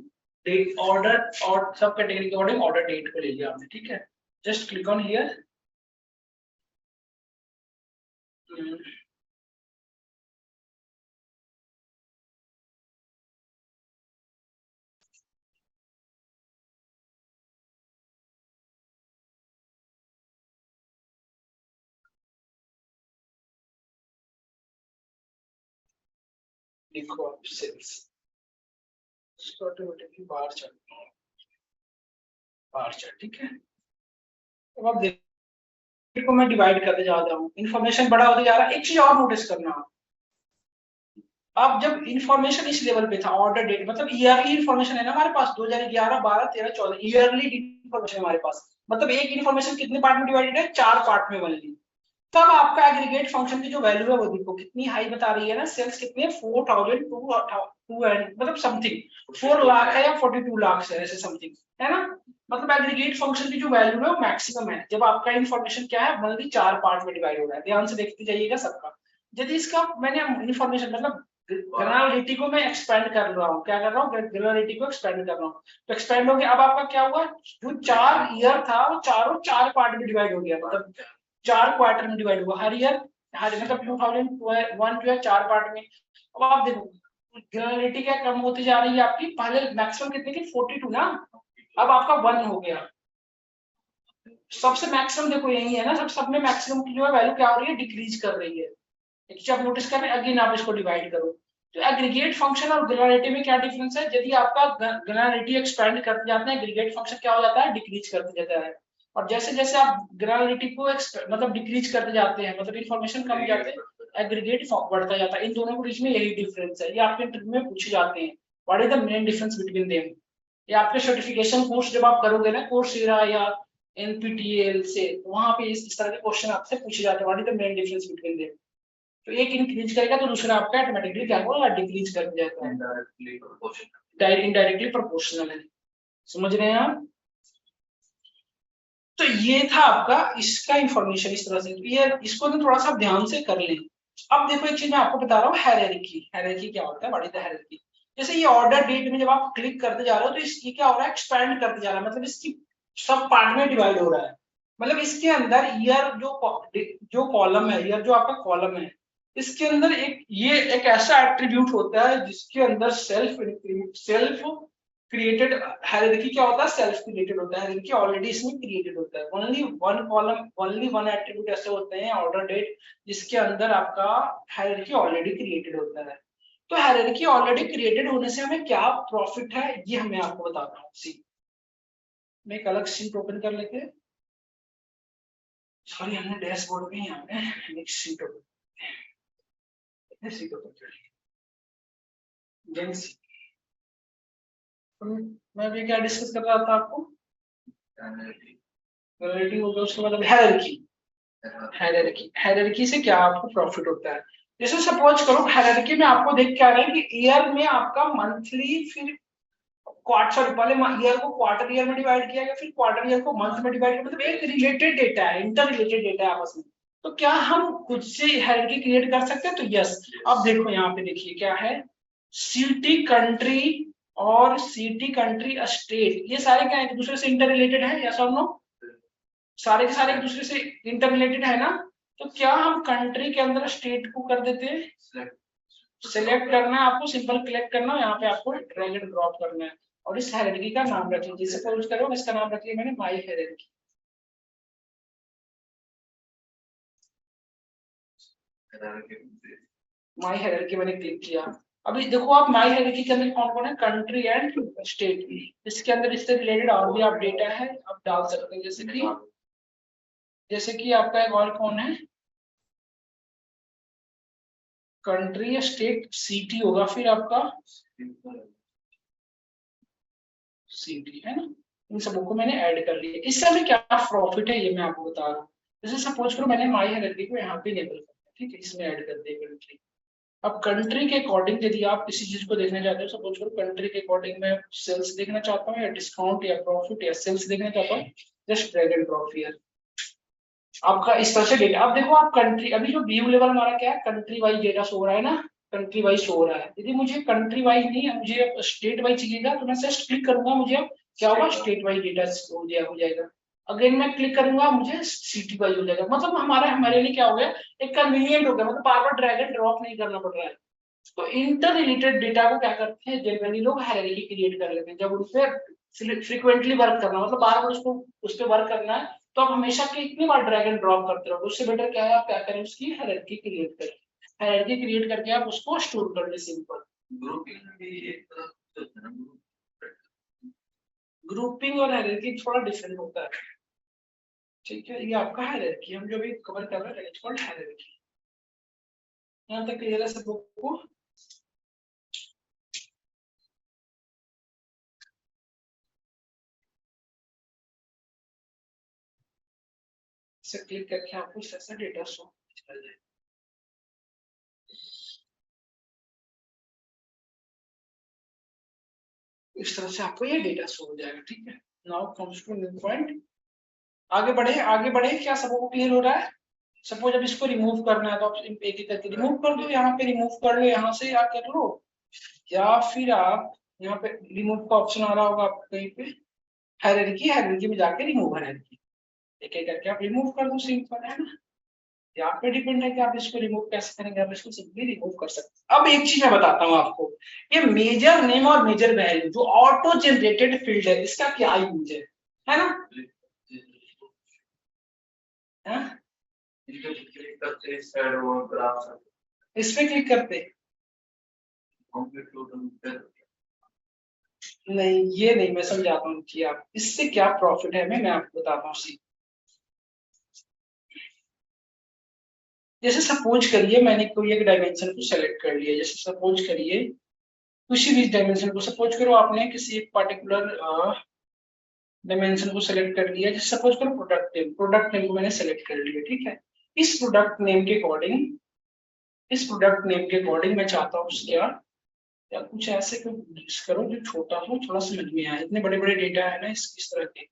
डेट ऑर्डर और सब कैटेगरी के अकॉर्डिंग ऑर्डर डेट को ले लिया हमने, ठीक है। जस्ट क्लिक ऑन हियर, लिखो आप सेल्स, ऑटोमेटिकली बाहर चल, ठीक है। अब आप देखो को मैं डिवाइड करते जा रहा हूँ, इन्फॉर्मेशन बड़ा होते जा रहा है। एक चीज और नोटिस करना, अब जब इन्फॉर्मेशन इस लेवल पे था, ऑर्डर डेट मतलब ईयरली इन्फॉर्मेशन है ना हमारे पास, 2011, 12, 13, 14 ईयरली इन्फॉर्मेशन हमारे पास। मतलब एक इन्फॉर्मेशन कितने पार्ट में डिवाइडेड है, 4 पार्ट में बनली। तब आपका एग्रीगेट फंक्शन की जो वैल्यू है वो देखो कितनी हाई बता रही है ना, सेल्स कितने 4002 एंड मतलब समथिंग 4 लाख है या 42 लाख है, ऐसे समथिंग, है ना। मतलब एग्रीगेट फंक्शन की जो वैल्यू है वो मैक्सिमम है जब आपका इन्फॉर्मेशन क्या है, ओनली 4 पार्ट में डिवाइड हो रहा है। ध्यान से देखते जाइएगा सबका। यदि इसका मैंने इन्फॉर्मेशन मतलब ग्रेनुलरिटी को मैं एक्सपेंड कर रहा हूँ, क्या कर रहा हूँ, ग्रेनुलरिटी को एक्सपेंड कर रहा हूँ। तो एक्सपेंड हो गया, अब आपका क्या हुआ, जो 4 ईयर था वो चारों 4 पार्ट में डिवाइड हो गया, मतलब 4 क्वार्टर में डिवाइड हुआ, हर ईयर हर मतलब 2001 जो है 4 पार्ट में। अब आप देखो ग्रेनुलरिटी क्या कम होती जा रही है आपकी, पहले मैक्सिमम कितने की 42 ना, अब आपका 1 हो गया, सबसे मैक्सिमम देखो यही है ना, सब में मैक्सिमम की जो है वैल्यू क्या हो रही है, डिक्रीज कर रही है। एक चीज आप नोटिस कर रहे हैं, अगेन आप इसको डिवाइड करो। तो एग्रीगेट फंक्शन और ग्रेजुअलिटी में क्या डिफरेंस है, यदि आपका ग्रेजुअलिटी एक्सपेंड करते जाते हैं, एग्रीगेट फंक्शन क्या हो जाता है, डिक्रीज करते जाता है। और जैसे जैसे आप ग्रेजुअलिटी को मतलब डिक्रीज करते जाते हैं, मतलब इन्फॉर्मेशन कम जाते हैं, एग्रीगेट बढ़ता जाता है। इन दोनों के बीच में यही डिफरेंस है, ये आपके इंटरव्यू में पूछे जाते हैं, what is the main difference between them. ये आपके सर्टिफिकेशन कोर्स जब आप करोगे ना, कोर्सेरा या एनपीटीईएल से, तो वहां पे इस तरह के क्वेश्चन आपसे पूछे जाते हैं, what is the main difference between them. तो एक इंक्रीज करेगा तो दूसरा आपका ऑटोमेटिकली क्या होगा, डिक्रीज कर जाता है, इनडायरेक्टली प्रोपोर्शनल है। समझ रहे हैं आप? तो ये था आपका इसका इंफॉर्मेशन इस तरह से, ये इसको ना थोड़ा सा ध्यान से कर लें। अब देखो एक चीज मैं आपको बता रहा हूँ, हायरार्की क्या होता है, व्हाट इज द हायरार्की। जैसे ये ऑर्डर डेट में जब आप क्लिक करते जा रहे हो तो इसकी क्या हो रहा है, एक्सपैंड करते जा रहा है, मतलब इसकी सब पार्ट में डिवाइड हो रहा है। मतलब इसके अंदर ईयर जो कॉलम है, ईयर जो आपका कॉलम है, इसके अंदर ये एक ऐसा एट्रीब्यूट होता है जिसके अंदर सेल्फ क्रिएटेड हायरार्की क्या होता है, सेल्फ क्रिएटेड होता है, हायरार्की ऑलरेडी इसमें क्रिएटेड होता है। Only one column, only one attribute ऐसे होते हैं ऑर्डर डेट जिसके अंदर आपका हायरार्की ऑलरेडी क्रिएटेड होता है। तो हायरार्की ऑलरेडी क्रिएटेड होने से हमें क्या प्रॉफिट है, ये मैं आपको बताता हूँ। सी मैं एक अलग शीट ओपन कर लेते हैं, सॉरी हमने डैशबोर्ड में यहाँ पे एक शीट ओपन मैं भी क्या डिस्कस कर रहा था आपको, रिलेटिव हो गया, उसके बाद हायरार्की से क्या आपको प्रॉफिट होता है। जैसे सपोज करो हायरार्की में आपको देख के आ रहा है कि ईयर में आपका मंथली, फिर क्वार्टर, पहले ईयर को क्वार्टर ईयर में डिवाइड किया गया, फिर क्वार्टर ईयर को मंथ में डिवाइड किया, मतलब एक रिलेटेड डेटा है, इंटर रिलेटेड डेटा है आपस में। तो क्या हम खुद से हायरार्की क्रिएट कर सकते हैं? तो यस। अब देखो यहाँ पे देखिए क्या है, सिटी कंट्री और सिटी कंट्री स्टेट, ये सारे क्या एक दूसरे से इंटर रिलेटेड है, यस और नो? सारे के सारे एक दूसरे से इंटर रिलेटेड है ना। तो क्या हम कंट्री के अंदर स्टेट को कर देते हैं, सिलेक्ट करना है आपको, सिंपल क्लिक करना है, यहाँ पे आपको ड्रैग एंड ड्रॉप करना है और इस हायरार्की का नाम रखिए। जैसे सपोज करो इसका नाम रखिए मैंने माय हायरार्की। माय हायरार्की मैंने क्लिक किया। अभी देखो आप माय हायरार्की के अंदर कौन कौन है, कंट्री एंड स्टेट। इसके अंदर इससे रिलेटेड और भी आप डेटा है आप डाल सकते हैं, जैसे कि आपका एक और कौन है, कंट्री या स्टेट, सिटी होगा, फिर आपका सिटी है ना। इन सबों को मैंने ऐड कर लिया। इससे हमें क्या प्रॉफिट है ये मैं आपको बता रहा हूँ। जैसे सपोज करो मैंने माय हायरार्की को यहाँ पे लेबल कर, ठीक है, इसमें ऐड कर दिया कंट्री। अब कंट्री के अकॉर्डिंग यदि आप किसी चीज को देखना चाहते हो, सपोज करो कंट्री के अकॉर्डिंग मैं सेल्स देखना चाहता हूँ या डिस्काउंट या प्रॉफिट या सेल्स देखना चाहता हूँ, just drag and drop here आपका इस तरह से डेटा। अब देखो आप कंट्री, अभी जो व्यू लेवल हमारा क्या है, कंट्री वाइज डेटा शो हो रहा है ना, कंट्री वाइज शो हो रहा है। यदि मुझे कंट्री वाइज नहीं है, मुझे स्टेट वाइज चाहिएगा, तो मैं जस्ट क्लिक करूंगा, मुझे अब क्या होगा, स्टेट वाइज डेटा हो जाएगा। अगेन मैं क्लिक करूंगा, मुझे सिटी वाइज हो जाएगा। मतलब हमारे लिए क्या हो गया, एक कन्वीनियंट हो गया, मतलब बार बार ड्रैग एंड ड्रॉप नहीं करना पड़ रहा है। तो इंटर रिलेटेड डेटा को क्या करते हैं, जनरली लोग हायरार्की क्रिएट कर लेते हैं। जब उस पर फ्रीक्वेंटली वर्क करना, मतलब बार बार उसको उस पर वर्क करना है, तो आप हमेशा कितनी बार ड्रैग एंड ड्रॉप करते रहो। उससे बेटर क्या है, आप क्या करें, उसकी हायरार्की क्रिएट करें। हायरार्की क्रिएट करके आप उसको स्टोर कर ले सिंपल। ग्रुपिंग और हायरार्की थोड़ा डिफरेंट होता है, ठीक है। ये आपका हायरार्की हम जो भी कवर कर रहे हैं, इट्स कॉल्ड हायरार्की। यहाँ तक क्लियर है सब लोगों को? से क्लिक करके आपको इस तरह से डेटा शो कर जाए। इस तरह से आपको ये डेटा शो हो जाएगा, ठीक है। Now comes to new point. आगे बढ़े क्या सबको क्लियर हो रहा है? सपोज अब इसको रिमूव करना है तो आप एक एक करके रिमूव कर दो, यहाँ पे रिमूव कर लो, यहाँ से या कर लो, या फिर आप यहाँ पे रिमूव का ऑप्शन आ रहा होगा आपको कहीं पे, हायरार्की में जाके रिमूव हायरार्की, एक एक करके आप रिमूव कर दो, सिंपल है ना। ये आप पे डिपेंड है कि आप इसको रिमूव कैसे करेंगे, आप इसको सिंपली रिमूव कर सकते हैं। अब एक चीज मैं बताता हूँ आपको, ये मेजर नेम और मेजर वैल्यू जो ऑटो जनरेटेड फील्ड है, इसका क्या यूज है ना। हाँ? इनके क्लिक करते हैं साइड वो ग्राफ इस पे क्लिक करते कंप्लीट टोटल नहीं, ये नहीं, मैं समझाता हूँ कि आप इससे क्या प्रॉफिट है मैं आपको बताता हूँ। जैसे सपोज करिए मैंने कोई एक डायमेंशन को सेलेक्ट कर लिया, जैसे सपोज करिए किसी भी डायमेंशन को, सपोज करो आपने किसी एक पर्टिकुलर डायमेंशन को सेलेक्ट कर लिया, जैसे सपोज करो प्रोडक्ट नेम को मैंने सेलेक्ट कर लिया, ठीक है। इस प्रोडक्ट नेम के अकॉर्डिंग मैं चाहता हूँ या कुछ ऐसे करो जो छोटा हो, थोड़ा समझ में आए। इतने बड़े बड़े डेटा है ना इस तरह के,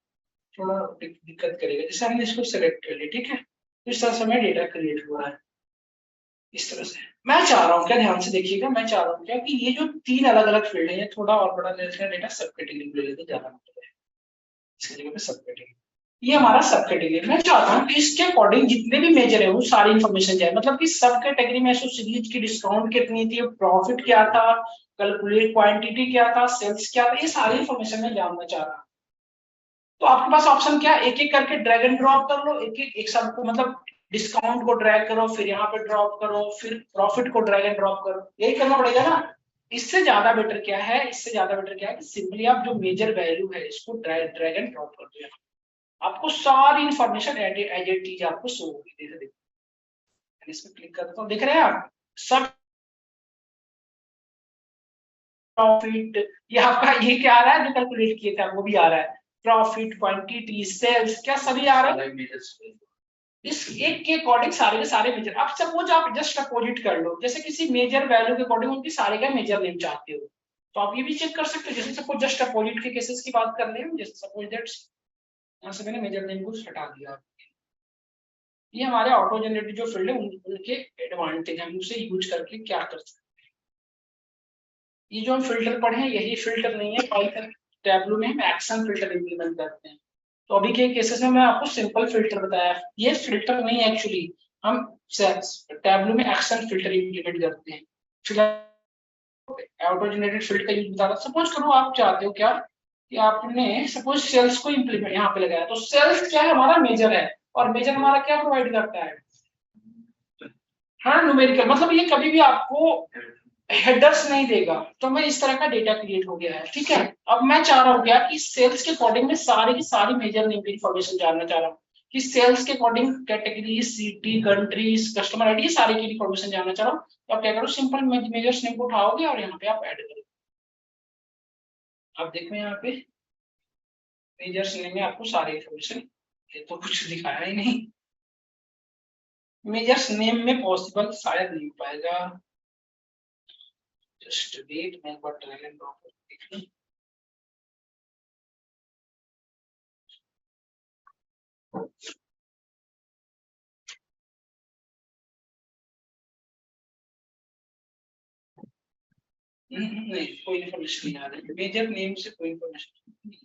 थोड़ा दिक्कत करेगा। जैसे हमने इसको सेलेक्ट कर लिया, ठीक है, तो इस तरह से हमें डेटा क्रिएट हुआ है इस तरह से। मैं चाह रहा हूँ क्या, ध्यान से देखिएगा, मैं चाह रहा हूँ क्या कि ये जो 3 अलग अलग फील्ड है, ये थोड़ा और बड़ा ले लेते हैं, डेटा सब कैटेगरी ले लेते हैं, ज्यादा मतलब है इसकी जगह पे सब कैटेगरी। ये हमारा सब कैटेगरी, मैं चाहता हूँ कि इसके अकॉर्डिंग जितने भी मेजर है वो सारी इन्फॉर्मेशन जाए, मतलब कि सब कैटेगरी में सीरीज की डिस्काउंट कितनी थी, प्रॉफिट क्या था, कैलकुलेट क्वांटिटी क्या था, सेल्स क्या था, ये सारी इन्फॉर्मेशन मैं जानना चाह रहा हूँ। तो आपके पास ऑप्शन क्या, एक एक करके ड्रैग एंड ड्रॉप कर लो, एक सबको, मतलब डिस्काउंट को ड्रैग करो, फिर यहाँ पे ड्रॉप करो, फिर प्रॉफिट को ड्रैग एंड ड्रॉप करो, यही करना पड़ेगा ना। इससे ज्यादा बेटर क्या है कि सिंपली आप जो मेजर वैल्यू है इसको ड्रैग एंड ड्रॉप कर दो, आपको सारी इंफॉर्मेशन एडेड चीज आपको शो होगी। देखो इसमें क्लिक करता हूँ, देख रहे हैं आप सब प्रॉफिट, ये आपका ये क्या आ रहा है जो कैलकुलेट किए थे वो भी आ रहा है, प्रॉफिट, क्वांटिटी, सेल्स, क्या सभी आ रहा है इस एक के अकॉर्डिंग, सारे के सारे मेजर। अब सपोज आप जस्ट अपोजिट कर लो, जैसे किसी मेजर वैल्यू के अकॉर्डिंग उनकी सारे का मेजर नेम चाहते हो, तो आप ये भी चेक कर सकते हो। जैसे सपोज जस्ट अपोजिट के केसेस की बात कर रहे हैं, जैसे सपोज दैट यहाँ से मैंने मेजर नेम को हटा दिया, ये हमारे ऑटो जनरेटेड जो फील्ड है उनके एडवांटेज हम उसे यूज करके क्या कर सकते हैं। ये जो हम फिल्टर पढ़े हैं यही फिल्टर नहीं है, पाइथन टैब्लू में हम एक्शन फिल्टर इंप्लीमेंट करते हैं। तो अभी के केसेस में मैं आपको सिंपल फिल्टर बताया, ये फिल्टर नहीं है एक्चुअली, हम टैब्लू में एक्शन फिल्टर इंप्लीमेंट करते हैं। फिलहाल ऑटो जनरेटेड फील्ड का यूज बता रहा। सपोज करो आप चाहते हो क्या कि आपने सपोज सेल्स को इंप्लीमेंट यहाँ पे लगाया, तो सेल्स क्या है, हमारा मेजर है, और मेजर हमारा क्या प्रोवाइड करता है, हाँ न्यूमेरिकल, मतलब ये कभी भी आपको हेडर्स नहीं देगा। तो मैं इस तरह का डेटा क्रिएट हो गया है, ठीक है। अब मैं चाह रहा हूँ क्या कि सेल्स के अकॉर्डिंग में सारी की सारी मेजर नेम की इन्फॉर्मेशन जानना चाह रहा हूँ कि सेल्स के according category, city, countries, customer ID, सारी की इन्फॉर्मेशन जानना चाह रहा हूँ। तो आप क्या करो, सिंपल मेजर्स नेम को उठाओगे और यहाँ पे आप ऐड करो। अब देखो यहाँ पे मेजर्स नेम में आपको सारी इन्फॉर्मेशन, ये तो कुछ दिखाया ही नहीं, मेजर्स नेम में पॉसिबल शायद नहीं हो पाएगा। जस्ट वेट, मैं एक बार ड्रैग एंड ड्रॉप करके देख लूं। नहीं, कोई इन्फॉर्मेशन नहीं आ रही मेजर नेम से, कोई इन्फॉर्मेशन नहीं।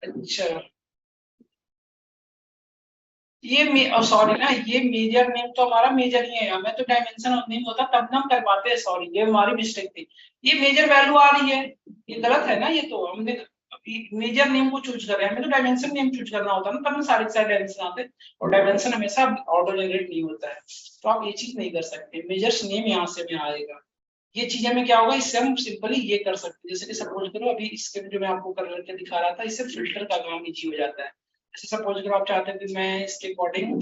अच्छा, ये सॉरी ना, ये मेजर नेम तो हमारा मेजर ही है, हमें तो डायमेंशन नेम होता तब ना हम कर पाते हैं, सॉरी ये हमारी मिस्टेक थी। ये मेजर वैल्यू आ रही है, ये गलत है ना, ये तो हमने मेजर नेम को चूज कर रहे हैं, हमें तो डायमेंशन नेम चूज करना होता है ना, तब हम सारे सारे डायमेंशन आते, और डायमेंशन हमेशा ऑटो जनरेट नहीं होता है। तो आप ये चीज नहीं कर सकते, मेजर्स नेम यहाँ से में आएगा। ये चीजें में क्या होगा, इससे हम सिंपली ये कर सकते हैं। जैसे कि सपोज करो अभी इसके जो मैं आपको करके दिखा रहा था, इससे फिल्टर का काम इजी हो जाता है। जैसे सपोज करो आप चाहते हैं कि मैं इसके अकॉर्डिंग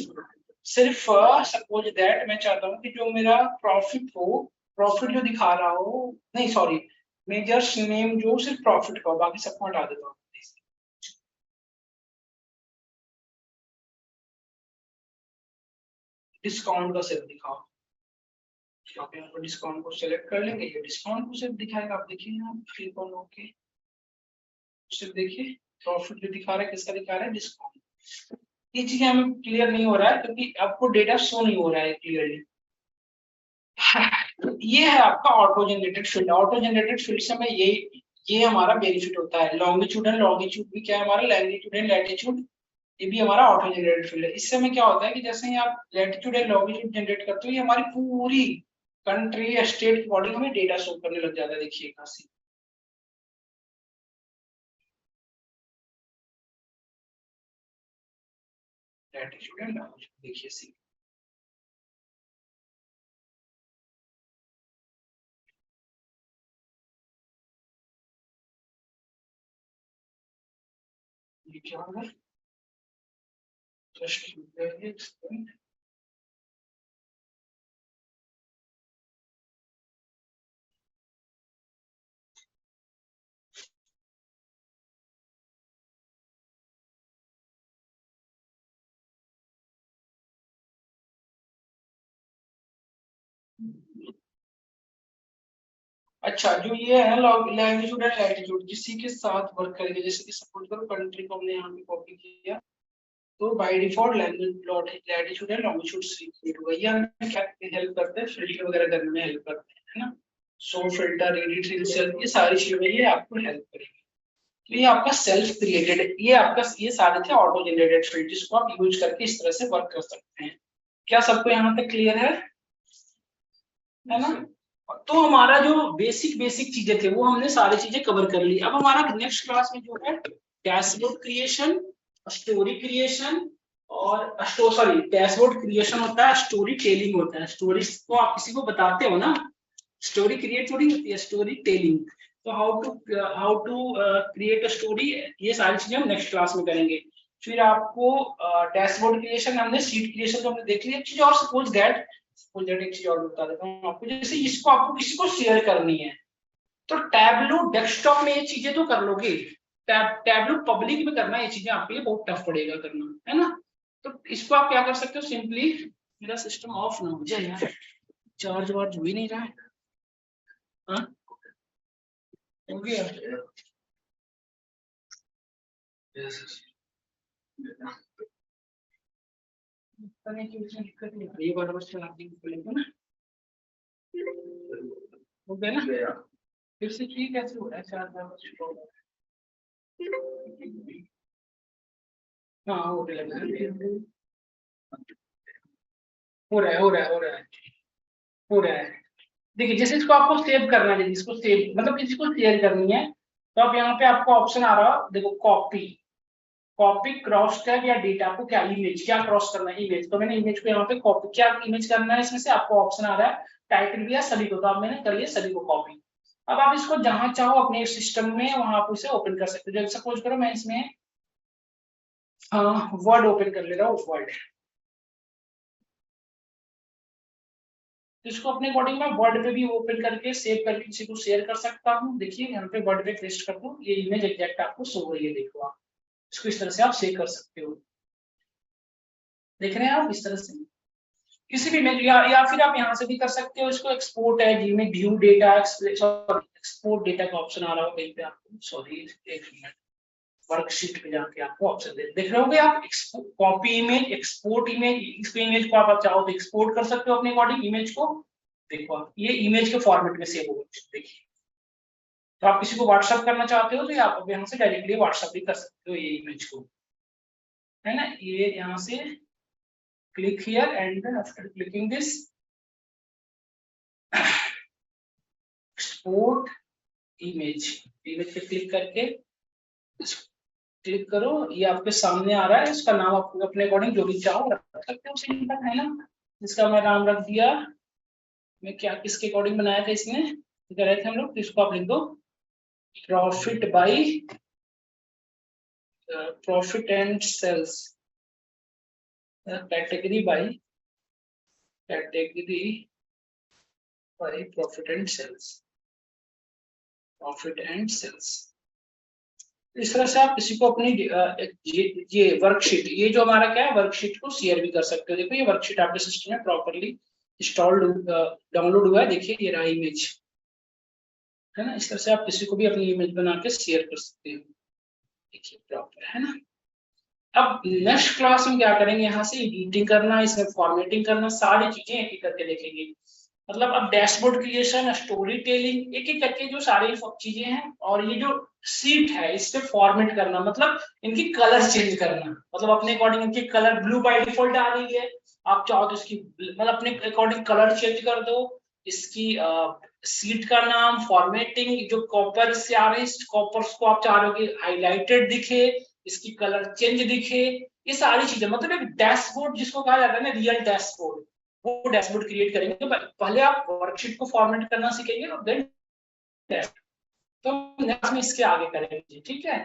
सिर्फ सपोज दैट मैं चाहता हूँ कि जो मेरा प्रॉफिट हो, प्रॉफिट जो दिखा रहा हो, नहीं सॉरी, मेजर्स नेम जो सिर्फ प्रॉफिट का हो, बाकी सबको हटा देता हूँ। डिस्काउंट का सिर्फ दिखाओ, आप यहाँ पर डिस्काउंट को सेलेक्ट कर लेंगे, ये डिस्काउंट को सिर्फ दिखाएगा। आप देखिए यहाँ क्लिक ऑन ओके, सिर्फ देखिए प्रॉफिट जो दिखा रहा है किसका दिखा रहा है, डिस्काउंट। ये चीजें हमें क्लियर नहीं हो रहा है क्योंकि आपको डेटा शो नहीं हो रहा है क्लियरली। ये है आपका auto generated field. Auto generated field से में ये हमारा बेनिफिट होता है। लॉन्गिट्यूड एंड लॉन्गिट्यूड भी क्या है हमारा, लैटिट्यूड एंड लैटिट्यूड, ये भी हमारा ऑटो जनरेटेड फील्ड है। इससे में क्या होता है कि जैसे ही आप लैटिट्यूड एंड लॉन्गिट्यूड जनरेट करते हो, ये हमारी पूरी कंट्री या स्टेट के अकॉर्डिंग हमें डेटा शो करने लग जाता है। देखिए लैटिट्यूड एंड लॉन्गिट्यूड देखिए सी ये क्या होगा जस्ट अच्छा जो ये है लैंगिट्यूड एंड लैटिट्यूड किसी के साथ वर्क करेंगे, जैसे कि सपोज करो कंट्री को हमने यहाँ पे कॉपी किया तो by default latitude and longitude create होगा। ये हमें क्या हेल्प करते हैं, फिल्टर वगैरह करने में हेल्प करते हैं, है ना। सो फिल्टर, एडिट, रिसेल, ये सारी चीजें ये आपको हेल्प करेंगी। तो ये आपका सेल्फ क्रिएटेड, ये आपका ये सारे थे ऑटो जनरेटेड फील्ड जिसको आप यूज करके इस तरह से वर्क कर सकते हैं। क्या सबको यहाँ तक क्लियर है ना। तो हमारा जो बेसिक चीजें थे वो हमने सारी चीजें कवर कर ली। अब हमारा नेक्स्ट क्लास में जो है डैशबोर्ड क्रिएशन, स्टोरी क्रिएशन और सॉरी डैशबोर्ड क्रिएशन होता है, स्टोरी टेलिंग होता है। स्टोरीज को आप किसी को बताते हो ना, स्टोरी क्रिएट थोड़ी होती है, स्टोरी टेलिंग। तो how to create a story, ये सारी चीजें हम नेक्स्ट क्लास में करेंगे। फिर आपको डैशबोर्ड क्रिएशन हमने, सीट क्रिएशन तो हमने देख लिया। एक चीज और सपोज दैट एक चीज और बता देता हूँ आपको, जैसे इसको आपको किसी को शेयर करनी है तो टैबलू डेस्कटॉप में ये चीजें तो कर लोगे, टैबलू पब्लिक में करना ये चीजें आपके लिए बहुत टफ पड़ेगा करना, है ना। तो इसको आप क्या कर सकते हो, सिंपली मेरा सिस्टम ऑफ ना हो जाए यार, चार्ज वार्ज हो ही नहीं रहा है। हाँ हो गया दिक्कत नहीं, ये बार चला ना हो गया ना। फिर से ठीक कैसे हो रहा है, चार बार हाँ हो रहा है। देखिए जैसे इसको आपको सेव करना है, इसको सेव मतलब किसी को शेयर करनी है तो आप यहाँ पे आपको ऑप्शन आ रहा है, देखो कॉपी क्रॉस टैग या डेटा, आपको क्या इमेज क्या क्रॉस करना है, इमेज। तो मैंने इमेज को यहाँ पे कॉपी, क्या इमेज करना है इसमें से आपको ऑप्शन आ रहा है टाइटल भी या सभी को, तो आप मैंने कर लिया सभी को कॉपी। अब आप इसको जहां चाहो अपने सिस्टम में वहां आप इसे ओपन कर सकते हो। जैसे सपोज करो मैं इसमें वर्ड ओपन कर ले रहा हूँ, वर्ड, इसको अपने अकॉर्डिंग मैं वर्ड पे भी ओपन करके सेव करके किसी को शेयर कर सकता हूँ। देखिए यहाँ पे वर्ड पे पेस्ट कर दूं, ये इमेज एग्जैक्ट आपको शो हो रही है, देखो आप इसको इस तरह से आप सेव कर सकते हो। देख रहे हैं आप इस तरह से किसी भी इमेज, या फिर आप यहाँ से भी कर सकते हो इसको एक्सपोर्ट है जी में व्यू डेटा, एक्सपोर्ट डेटा का ऑप्शन आ रहा हो कहीं पे आपको, सॉरी एक मिनट, वर्कशीट पे जाके आपको ऑप्शन देख रहे होंगे आप, कॉपी इमेज, एक्सपोर्ट इमेज। इसको इमेज को आप चाहो तो एक्सपोर्ट कर सकते हो अपने अकॉर्डिंग इमेज को, देखो आप ये इमेज के फॉर्मेट में सेव होगा, देखिए। तो आप किसी को व्हाट्सएप करना चाहते हो तो आप यहाँ से डायरेक्टली व्हाट्सएप भी कर सकते हो ये इमेज को, है ना। ये यहाँ से click here and then after clicking this export image पे क्लिक करके क्लिक करो, ये आपके सामने आ रहा है। इसका नाम आप अपने अकॉर्डिंग जो भी चाहो रख सकते हो, सिंपल है ना। इसका मैं नाम रख दिया, मैं क्या किसके अकॉर्डिंग बनाया था इसमें कर रहे थे हम लोग, इसको आप लिख दो profit by profit and sales, category by profit and sales। इस तरह से आप किसी को अपनी ये वर्कशीट, ये जो हमारा क्या है वर्कशीट को शेयर भी कर सकते हो। देखो ये वर्कशीट आपके सिस्टम में प्रॉपर्ली इंस्टॉल्ड डाउनलोड हुआ है, देखिए ये रहा इमेज, है ना। इस तरह से आप किसी को भी अपनी इमेज बना के शेयर कर सकते हो, देखिए प्रॉपर, है ना। अब नेक्स्ट क्लास में क्या करेंगे, यहाँ से एडिटिंग करना, इसमें फॉर्मेटिंग करना, सारी चीजें एक एक करके देखेंगे। मतलब अब डैशबोर्ड क्रिएशन, स्टोरी टेलिंग, एक एक करके जो सारी चीजें हैं, और ये जो सीट है इस पे फॉर्मेट करना, मतलब इनकी कलर चेंज करना, मतलब अपने अकॉर्डिंग इनकी कलर ब्लू बाय डिफॉल्ट आ रही है, आप चाहो तो इसकी मतलब अपने अकॉर्डिंग कलर चेंज कर दो। इसकी सीट का नाम, फॉर्मेटिंग, जो कॉपर से आ रहे हैं कॉपर्स को आप चाह रहे हो कि हाईलाइटेड दिखे, इसकी कलर चेंज दिखे, ये सारी चीजें, मतलब एक डैशबोर्ड जिसको कहा जाता है ना, रियल डैशबोर्ड, वो डैशबोर्ड क्रिएट करेंगे। तो पहले आप वर्कशीट को फॉर्मेट करना सीखेंगे और देन तो नेक्स्ट में इसके आगे करेंगे, ठीक है।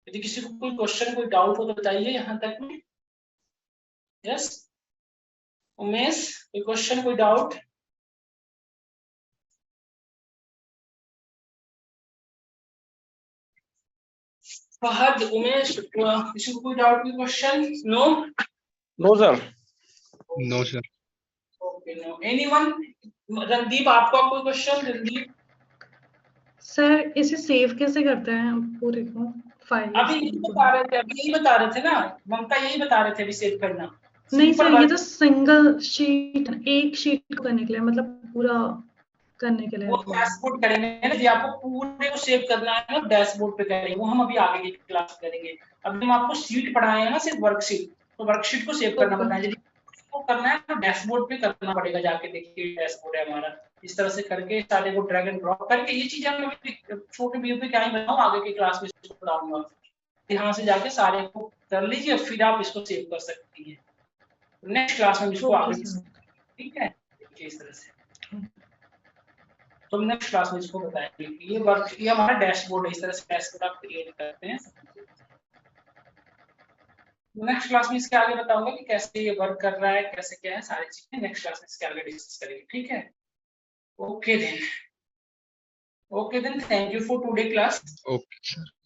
यदि किसी को कोई क्वेश्चन, कोई डाउट हो तो बताइए यहाँ तक में। यस उमेश, कोई क्वेश्चन, कोई डाउट? फहद, उमेश, किसी को कोई डाउट, कोई question? No no sir. No sir. Okay, no anyone? Randeep, आपका कोई क्वेश्चन? रणदीप सर इसे सेव कैसे करते हैं पूरे को फाइल? अभी यही बता रहे थे, अभी यही बता रहे थे ना, ममता यही बता रहे थे अभी सेव करना। नहीं Simple सर, ये बात- तो सिंगल शीट, एक शीट को करने के लिए, मतलब पूरा करने के लिए। वो डैशबोर्ड करेंगे ना, यदि आपको पूरे को सेव करना है ना डैशबोर्ड पे करेंगे, वो हम अभी आगे की क्लास करेंगे। अभी हम आपको शीट पढ़ाए हैं ना, सिर्फ वर्कशीट, तो वर्कशीट को सेव करना पड़ता है। यदि वो करना है तो डैशबोर्ड पे करना पड़ेगा, जाके देखिए डैशबोर्ड है हमारा, इस तरह से करके सारे को ड्रैग एंड ड्रॉप करके, ये चीजें हम छोटे वीडियो पे क्या ही बनाऊं, आगे की क्लास में इसको बताऊंगा। यहाँ से जाके सारे को कर लीजिए, फिर आप इसको सेव कर सकती है। नेक्स्ट क्लास में इसको आगे, ठीक है, देखिए इस तरह से। तो नेक्स्ट क्लास में इसको बताएंगे कि ये वर्क, ये हमारा डैशबोर्ड है, इस तरह से डैशबोर्ड आप क्रिएट करते हैं। नेक्स्ट क्लास में इसके आगे बताऊंगा कि कैसे ये वर्क कर रहा है, कैसे क्या है, सारी चीजें नेक्स्ट क्लास में इसके आगे डिस्कस करेंगे, ठीक है। Okay then, thank you for today class. Okay sir.